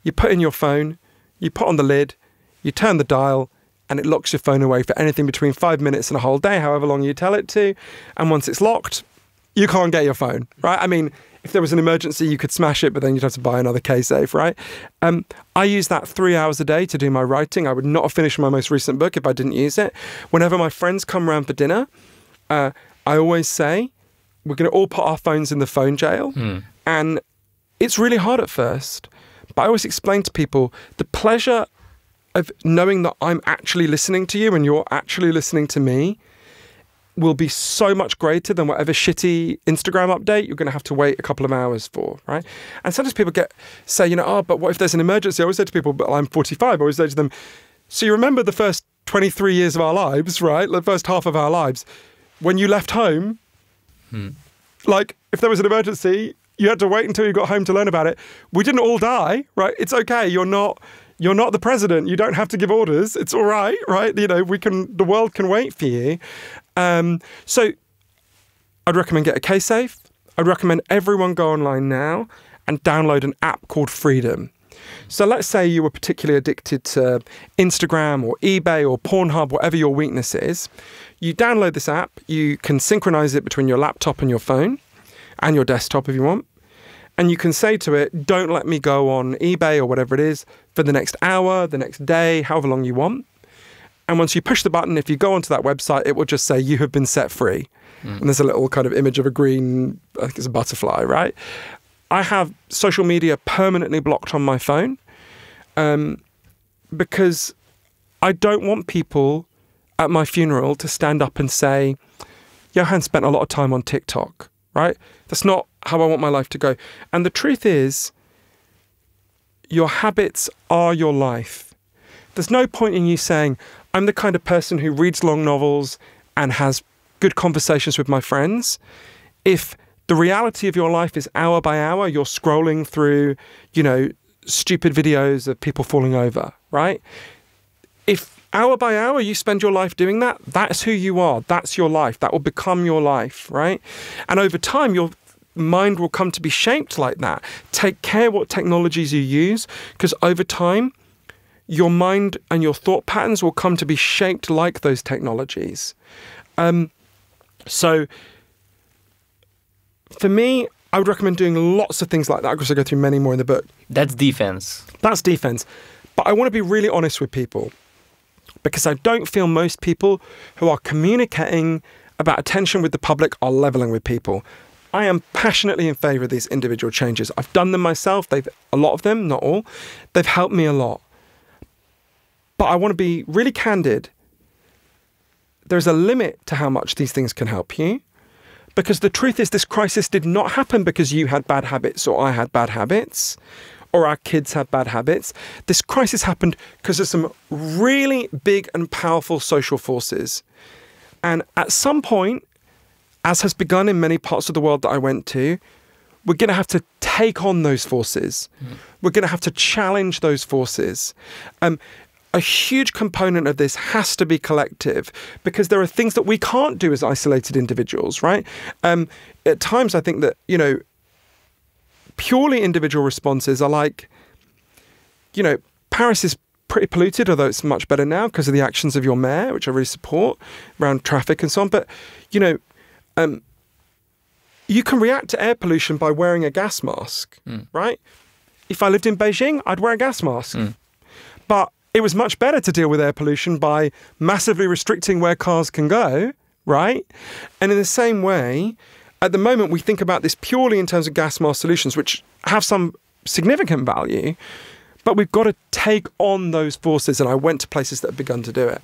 you put in your phone, you put on the lid, you turn the dial, and it locks your phone away for anything between 5 minutes and a whole day, however long you tell it to. And once it's locked, you can't get your phone, right? I mean, if there was an emergency, you could smash it, but then you'd have to buy another K-Safe, right? I use that 3 hours a day to do my writing. I would not have finished my most recent book if I didn't use it. Whenever my friends come around for dinner, I always say, we're going to all put our phones in the phone jail. And it's really hard at first, but I always explain to people the pleasure of knowing that I'm actually listening to you and you're actually listening to me will be so much greater than whatever shitty Instagram update you're going to have to wait a couple of hours for, right? And sometimes people say, but what if there's an emergency? I always say to people, but I'm 45, I always say to them, so you remember the first 23 years of our lives, right? The first half of our lives, when you left home, like if there was an emergency, you had to wait until you got home to learn about it. We didn't all die, right? It's okay. You're not the president. You don't have to give orders. It's all right, right? You know, the world can wait for you. So I'd recommend get a case safe. I'd recommend everyone go online now and download an app called Freedom. So let's say you were particularly addicted to Instagram or eBay or Pornhub, whatever your weakness is. You download this app. You can synchronize it between your laptop and your phone and your desktop if you want. And you can say to it, don't let me go on eBay or whatever it is for the next hour, the next day, however long you want. And once you push the button, if you go onto that website, it will just say you have been set free. And there's a little kind of image of a green, I think it's a butterfly, right? I have social media permanently blocked on my phone because I don't want people at my funeral to stand up and say, Johan spent a lot of time on TikTok, right? That's not how I want my life to go. And the truth is, your habits are your life. There's no point in you saying, I'm the kind of person who reads long novels and has good conversations with my friends. If the reality of your life is hour by hour, you're scrolling through, stupid videos of people falling over, right? If hour by hour you spend your life doing that, that's who you are. That's your life. That will become your life, right? And over time, your mind will come to be shaped like that. Take care what technologies you use, because over time, your mind and your thought patterns will come to be shaped like those technologies. So for me, I would recommend doing lots of things like that. Because I go through many more in the book. That's defense. That's defense. But I want to be really honest with people, because I don't feel most people who are communicating about attention with the public are leveling with people. I am passionately in favor of these individual changes. I've done them myself. A lot of them, not all. They've helped me a lot. But I want to be really candid. There's a limit to how much these things can help you. Because the truth is, this crisis did not happen because you had bad habits or I had bad habits or our kids had bad habits. This crisis happened because of some really big and powerful social forces. And at some point, as has begun in many parts of the world that I went to, we're going to have to take on those forces. We're going to have to challenge those forces. A huge component of this has to be collective, because there are things that we can't do as isolated individuals, right? At times, I think that, purely individual responses are like, Paris is pretty polluted, although it's much better now because of the actions of your mayor, which I really support, around traffic and so on. But, you can react to air pollution by wearing a gas mask, right? If I lived in Beijing, I'd wear a gas mask. But it was much better to deal with air pollution by massively restricting where cars can go, right? And in the same way, at the moment, we think about this purely in terms of gas mask solutions, which have some significant value, but we've got to take on those forces. And I went to places that have begun to do it.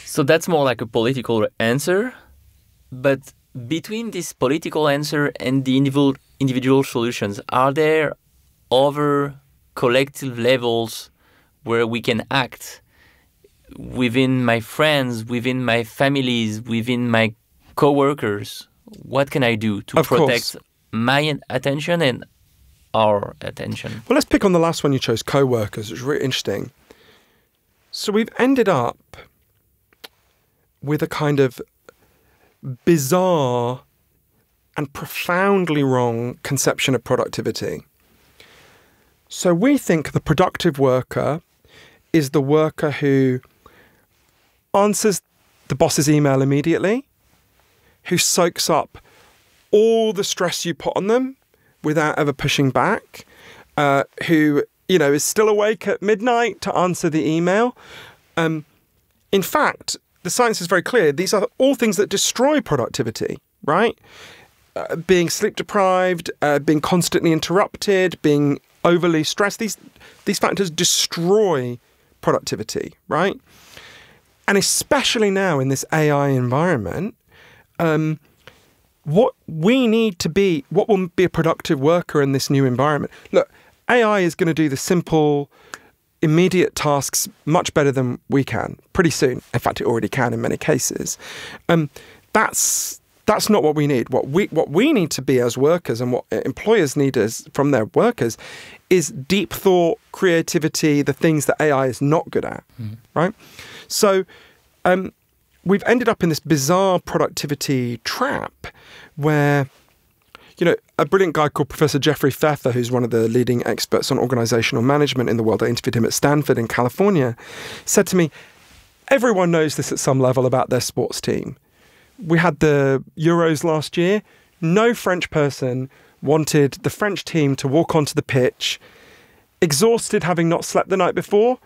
So that's more like a political answer. But between this political answer and the individual solutions, are there other collective levels where we can act within my friends, within my families, within my co-workers? What can I do to protect my attention and our attention? Well, let's pick on the last one you chose, co-workers. It's really interesting. So we've ended up with a kind of bizarre and profoundly wrong conception of productivity. So we think the productive worker is the worker who answers the boss's email immediately, who soaks up all the stress you put on them without ever pushing back, who, is still awake at midnight to answer the email. In fact, the science is very clear. These are all things that destroy productivity, right? Being sleep deprived, being constantly interrupted, being overly stressed. These factors destroy productivity, right? And especially now in this AI environment, what will be a productive worker in this new environment? Look, AI is going to do the simple, immediate tasks much better than we can pretty soon. In fact, it already can in many cases. That's not what we need. What we need to be as workers, and what employers need from their workers, is deep thought, creativity, the things that AI is not good at, right? So we've ended up in this bizarre productivity trap where, a brilliant guy called Professor Jeffrey Pfeffer, who's one of the leading experts on organizational management in the world, I interviewed him at Stanford in California, said to me, everyone knows this at some level about their sports team. We had the Euros last year. No French person wanted the French team to walk onto the pitch, exhausted having not slept the night before,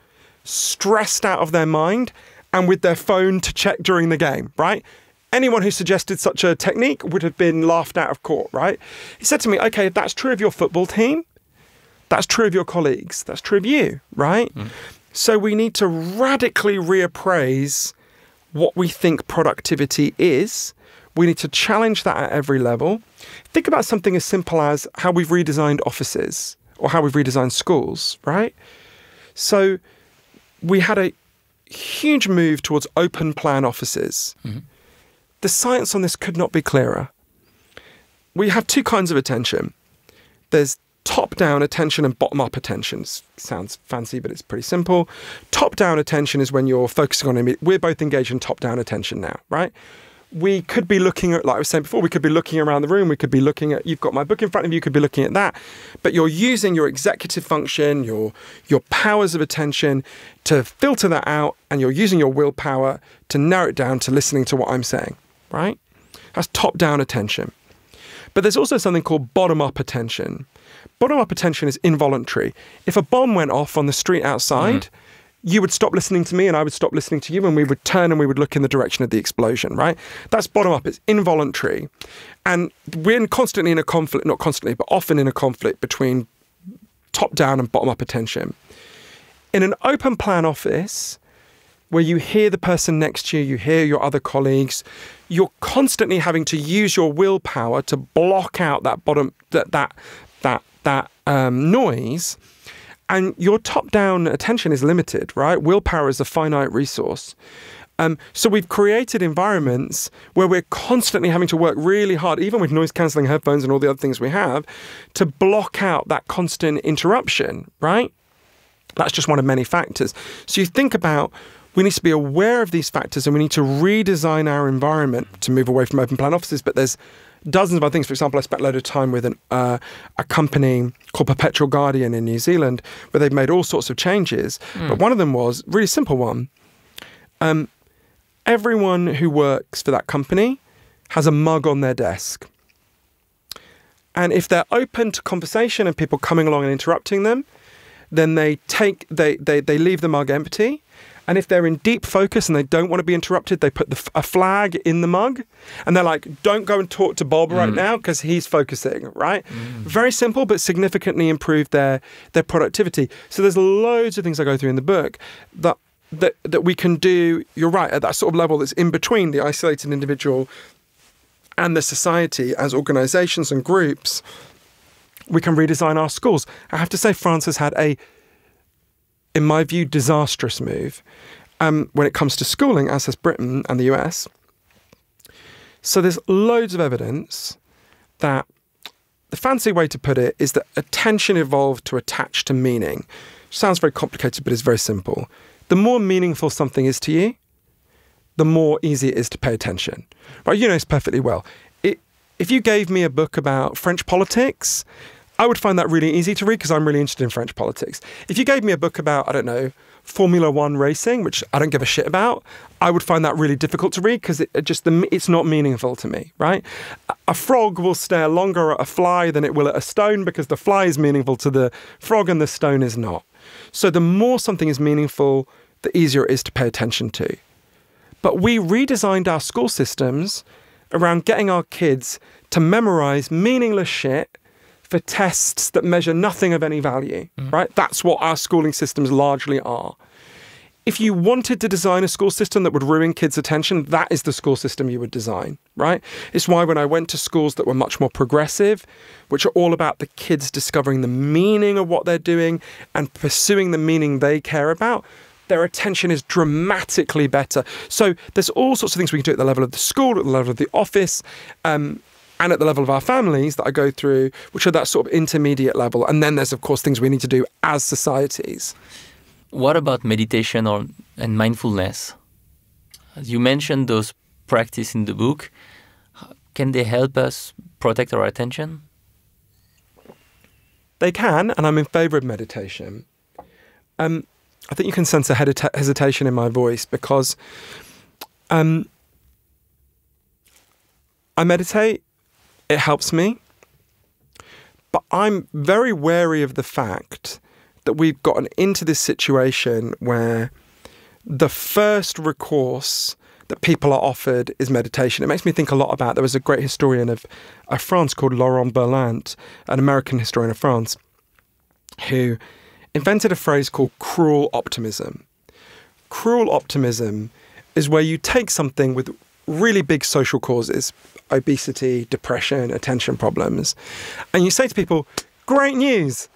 stressed out of their mind, and with their phone to check during the game, right? Anyone who suggested such a technique would have been laughed out of court, right? He said to me, okay, if that's true of your football team, that's true of your colleagues, that's true of you, right? So we need to radically reappraise what we think productivity is. We need to challenge that at every level. Think about something as simple as how we've redesigned offices or how we've redesigned schools, right? So we had a huge move towards open plan offices. The science on this could not be clearer. We have two kinds of attention. There's top-down attention and bottom-up attention. Sounds fancy, but it's pretty simple. Top-down attention is when you're focusing on we're both engaged in top-down attention now, right? We could be looking at, like I was saying before, we could be looking around the room. We could be looking at, you've got my book in front of you, you could be looking at that. But you're using your executive function, your powers of attention to filter that out, and you're using your willpower to narrow it down to listening to what I'm saying, right? That's top-down attention. But there's also something called bottom-up attention. Bottom-up attention is involuntary. If a bomb went off on the street outside, you would stop listening to me and I would stop listening to you, and we would turn and we would look in the direction of the explosion, right? That's bottom-up. It's involuntary. And we're constantly in a conflict, not constantly, but often in a conflict between top-down and bottom-up attention. In an open plan office, where you hear the person next to you, you hear your other colleagues, you're constantly having to use your willpower to block out that noise, and your top-down attention is limited, right? Willpower is a finite resource. So we've created environments where we're constantly having to work really hard, even with noise-cancelling headphones and all the other things we have, to block out that constant interruption, right? That's just one of many factors. So you think about, we need to be aware of these factors, and we need to redesign our environment to move away from open plan offices. But there's dozens of other things. For example, I spent a load of time with a company called Perpetual Guardian in New Zealand, where they've made all sorts of changes. But one of them was a really simple one. Everyone who works for that company has a mug on their desk. And if they're open to conversation and people coming along and interrupting them, then they leave the mug empty. And if they're in deep focus and they don't want to be interrupted, they put a flag in the mug, and they're like, don't go and talk to Bob right now because he's focusing, right? Very simple, but significantly improved their productivity. So there's loads of things I go through in the book that we can do, you're right, at that sort of level that's in between the isolated individual and the society as organizations and groups. We can redesign our schools. I have to say, France has had in my view, disastrous move when it comes to schooling, as has Britain and the US. So there's loads of evidence that the fancy way to put it is that attention evolved to attach to meaning. Sounds very complicated, but it's very simple. The more meaningful something is to you, the more easy it is to pay attention. Right? You know this perfectly well. If you gave me a book about French politics, I would find that really easy to read because I'm really interested in French politics. If you gave me a book about, I don't know, Formula One racing, which I don't give a shit about, I would find that really difficult to read because it's not meaningful to me, right? A frog will stare longer at a fly than it will at a stone because the fly is meaningful to the frog and the stone is not. So the more something is meaningful, the easier it is to pay attention to. But we redesigned our school systems around getting our kids to memorize meaningless shit for tests that measure nothing of any value, right? That's what our schooling systems largely are. if you wanted to design a school system that would ruin kids' attention, that is the school system you would design, right? It's why when I went to schools that were much more progressive, which are all about the kids discovering the meaning of what they're doing and pursuing the meaning they care about, their attention is dramatically better. So there's all sorts of things we can do at the level of the school, at the level of the office, and at the level of our families that I go through, which are that sort of intermediate level. And then there's, of course, things we need to do as societies. What about meditation and mindfulness? As you mentioned those practices in the book. Can they help us protect our attention? They can, and I'm in favour of meditation. I think you can sense a hesitation in my voice because I meditate, it helps me, but I'm very wary of the fact that we've gotten into this situation where the first recourse that people are offered is meditation. It makes me think a lot about, there was a great historian of France called Laurent Berlant, an American historian of France, who invented a phrase called cruel optimism. Cruel optimism is where you take something with really big social causes, obesity, depression, attention problems, and you say to people, great news,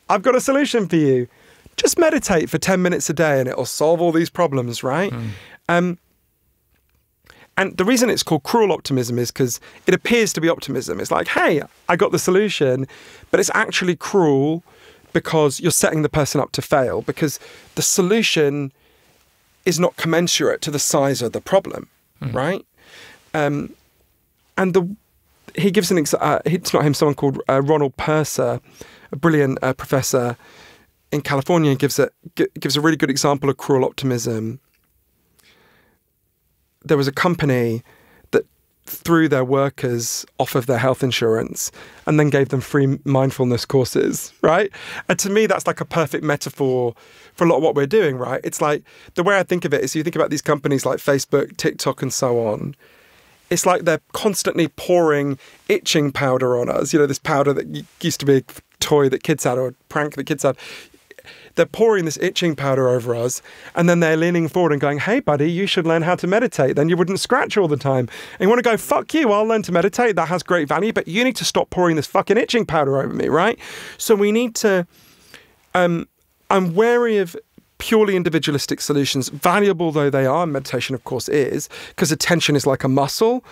I've got a solution for you. Just meditate for 10 minutes a day and it'll solve all these problems, right? And the reason it's called cruel optimism is because it appears to be optimism. It's like, hey, I got the solution, but it's actually cruel because you're setting the person up to fail because the solution is not commensurate to the size of the problem, right? He gives an example, it's not him, someone called Ronald Purser, a brilliant professor in California, gives a really good example of cruel optimism. There was a company that threw their workers off of their health insurance and then gave them free mindfulness courses, right? And to me, that's like a perfect metaphor for a lot of what we're doing, right? It's like, the way I think of it is you think about these companies like Facebook, TikTok, and so on. It's like they're constantly pouring itching powder on us. You know, this powder that used to be a toy that kids had or a prank that kids had. They're pouring this itching powder over us and then they're leaning forward and going, hey, buddy, you should learn how to meditate. Then you wouldn't scratch all the time. And you want to go, fuck you, I'll learn to meditate. That has great value, but you need to stop pouring this fucking itching powder over me, right? So we need to... I'm wary of purely individualistic solutions, valuable though they are, and meditation, of course, is, because attention is like a muscle,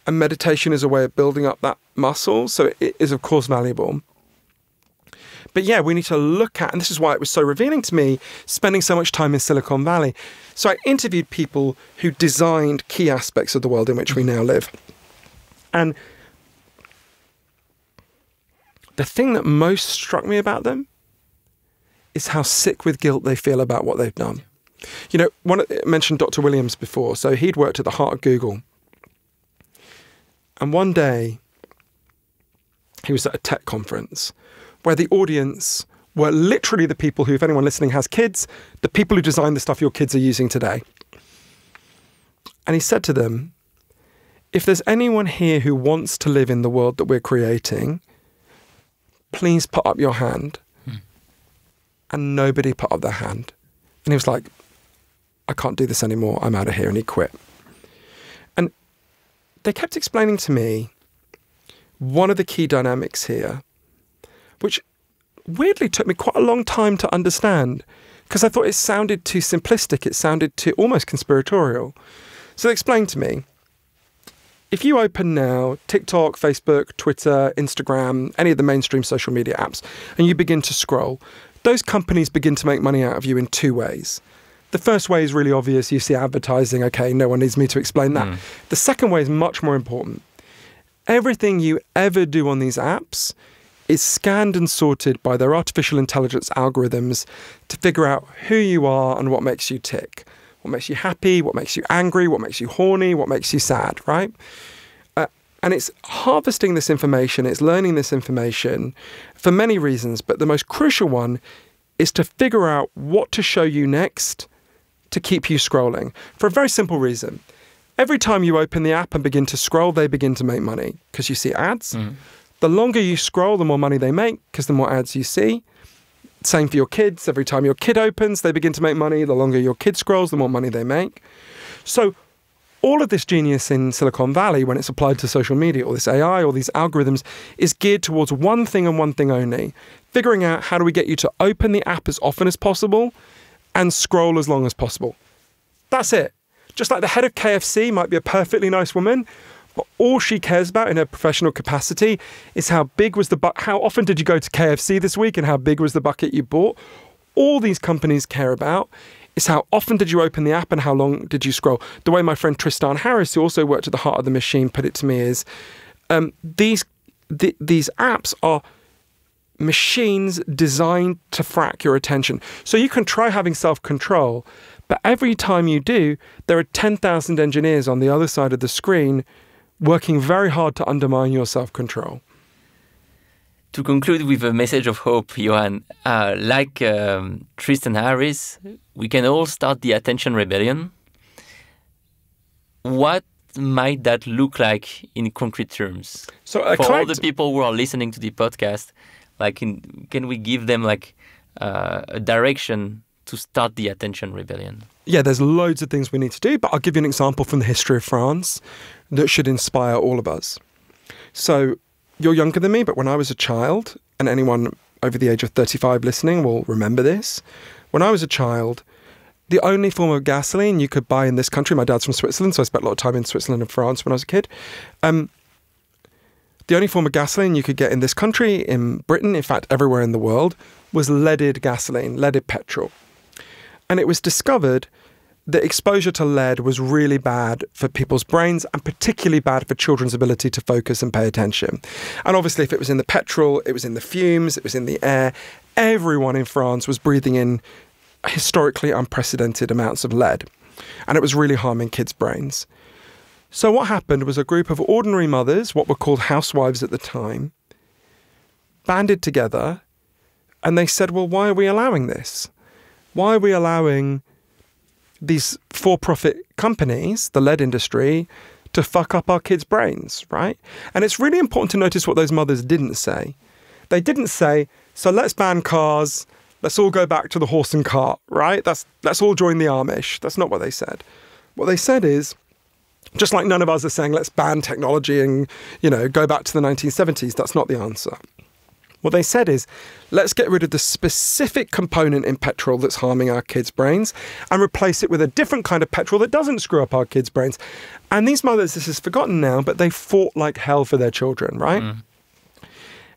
and meditation is a way of building up that muscle, so it is, of course, valuable. But yeah, we need to look at, and this is why it was so revealing to me, spending so much time in Silicon Valley. So I interviewed people who designed key aspects of the world in which we now live. And the thing that most struck me about them is how sick with guilt they feel about what they've done. You know, I mentioned Dr. Williams before, so he'd worked at the heart of Google. And one day, he was at a tech conference where the audience were literally the people who, if anyone listening has kids, the people who design the stuff your kids are using today. And he said to them, if there's anyone here who wants to live in the world that we're creating, please put up your hand. And nobody put up their hand. And he was like, I can't do this anymore. I'm out of here. And he quit. And they kept explaining to me one of the key dynamics here, which weirdly took me quite a long time to understand because I thought it sounded too simplistic. It sounded too almost conspiratorial. So they explained to me, if you open now TikTok, Facebook, Twitter, Instagram, any of the mainstream social media apps, and you begin to scroll, those companies begin to make money out of you in two ways. The first way is really obvious. You see advertising. Okay, no one needs me to explain that. The second way is much more important. Everything you ever do on these apps is scanned and sorted by their artificial intelligence algorithms to figure out who you are and what makes you tick. What makes you happy, what makes you angry, what makes you horny, what makes you sad, right? And it's harvesting this information, it's learning this information for many reasons, but the most crucial one is to figure out what to show you next to keep you scrolling. For a very simple reason. Every time you open the app and begin to scroll, they begin to make money because you see ads. The longer you scroll, the more money they make because the more ads you see. Same for your kids. Every time your kid opens, they begin to make money. The longer your kid scrolls, the more money they make. So all of this genius in Silicon Valley, when it's applied to social media, or this AI, or these algorithms, is geared towards one thing and one thing only. Figuring out how do we get you to open the app as often as possible and scroll as long as possible. That's it. Just like the head of KFC might be a perfectly nice woman, but all she cares about in her professional capacity is how big was how often did you go to KFC this week and how big was the bucket you bought. All these companies care about is how often did you open the app and how long did you scroll. The way my friend Tristan Harris, who also worked at the Heart of the Machine, put it to me is these apps are machines designed to frack your attention. So you can try having self-control, but every time you do, there are 10,000 engineers on the other side of the screen working very hard to undermine your self-control. To conclude with a message of hope, Johan, like Tristan Harris, we can all start the attention rebellion. What might that look like in concrete terms? So for all the people who are listening to the podcast, can we give them a direction to start the attention rebellion? Yeah, there's loads of things we need to do, but I'll give you an example from the history of France that should inspire all of us. So you're younger than me, but when I was a child, and anyone over the age of 35 listening will remember this, when I was a child, the only form of gasoline you could buy in this country, my dad's from Switzerland, so I spent a lot of time in Switzerland and France when I was a kid. The only form of gasoline you could get in this country, in Britain, in fact, everywhere in the world, was leaded gasoline, leaded petrol. And it was discovered that exposure to lead was really bad for people's brains and particularly bad for children's ability to focus and pay attention. And obviously, if it was in the petrol, it was in the fumes, it was in the air, everyone in France was breathing in historically unprecedented amounts of lead. And it was really harming kids' brains. So what happened was a group of ordinary mothers, what were called housewives at the time, banded together and they said, well, why are we allowing this? Why are we allowing these for-profit companies, the lead industry, to fuck up our kids' brains, right? And it's really important to notice what those mothers didn't say. They didn't say, so let's ban cars, let's all go back to the horse and cart, right? Let's all join the Amish. That's not what they said. What they said is, just like none of us are saying, let's ban technology and, go back to the 1970s, that's not the answer. What they said is, let's get rid of the specific component in petrol that's harming our kids' brains and replace it with a different kind of petrol that doesn't screw up our kids' brains. And these mothers, this is forgotten now, but they fought like hell for their children, right? Mm.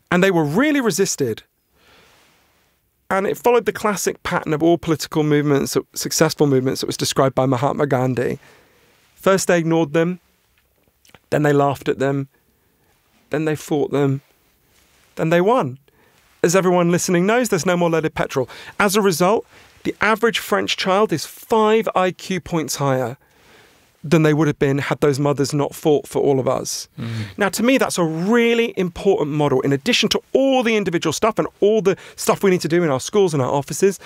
And they were really resisted. And it followed the classic pattern of all political movements, successful movements that was described by Mahatma Gandhi. First they ignored them, then they laughed at them, then they fought them, then they won. As everyone listening knows, there's no more leaded petrol. As a result, the average French child is 5 IQ points higher than they would have been had those mothers not fought for all of us. Mm. Now, to me, that's a really important model. In addition to all the individual stuff and all the stuff we need to do in our schools and our offices,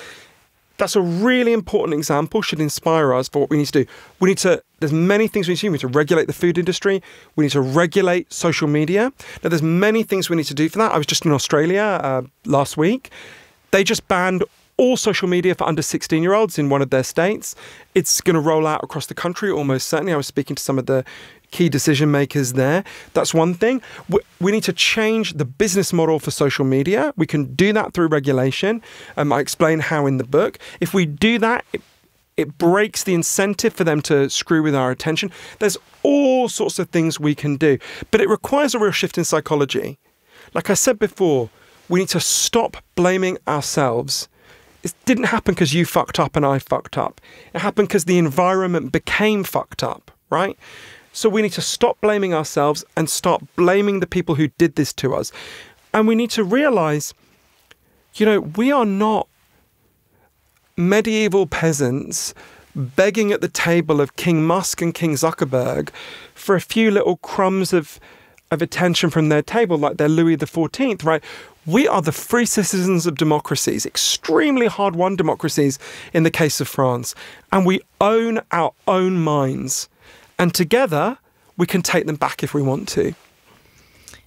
that's a really important example, should inspire us for what we need to do. There's many things we need to do. We need to regulate the food industry. We need to regulate social media. Now, there's many things we need to do for that. I was just in Australia last week. They just banned all social media for under 16-year-olds in one of their states. It's going to roll out across the country almost certainly. I was speaking to some of the key decision makers there. That's one thing. We need to change the business model for social media. We can do that through regulation. I explain how in the book. If we do that, it breaks the incentive for them to screw with our attention. There's all sorts of things we can do, but it requires a real shift in psychology. Like I said before, we need to stop blaming ourselves. It didn't happen because you fucked up and I fucked up. It happened because the environment became fucked up, right? So we need to stop blaming ourselves and start blaming the people who did this to us. And we need to realize, we are not medieval peasants begging at the table of King Musk and King Zuckerberg for a few little crumbs of attention from their table like they're Louis XIV, right? We are the free citizens of democracies, extremely hard-won democracies in the case of France. And we own our own minds. And together, we can take them back if we want to.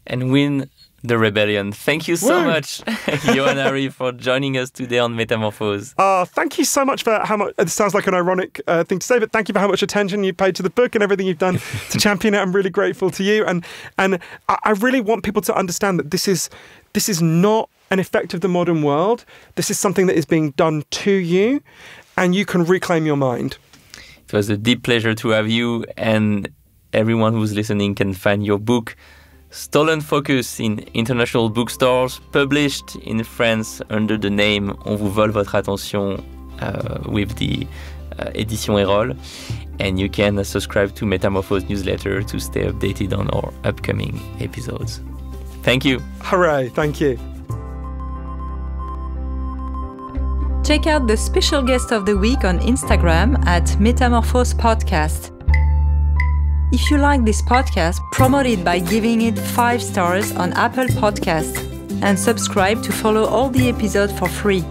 And when The Rebellion. Thank you so much, Johan Hari, for joining us today on Metamorphose. Thank you so much for how much, it sounds like an ironic thing to say, but thank you for how much attention you paid to the book and everything you've done to champion it. I'm really grateful to you. And I really want people to understand that this is not an effect of the modern world. This is something that is being done to you, and you can reclaim your mind. It was a deep pleasure to have you, and everyone who's listening can find your book, Stolen Focus, in international bookstores, published in France under the name On vous vole votre attention with the Édition Erol. And you can subscribe to Metamorphose newsletter to stay updated on our upcoming episodes. Thank you. Hooray, thank you. Check out the special guest of the week on Instagram at Metamorphose Podcast. If you like this podcast, promote it by giving it 5 stars on Apple Podcasts and subscribe to follow all the episodes for free.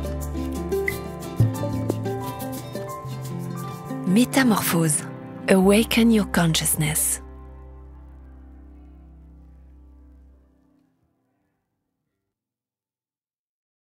Metamorphose. Awaken your consciousness.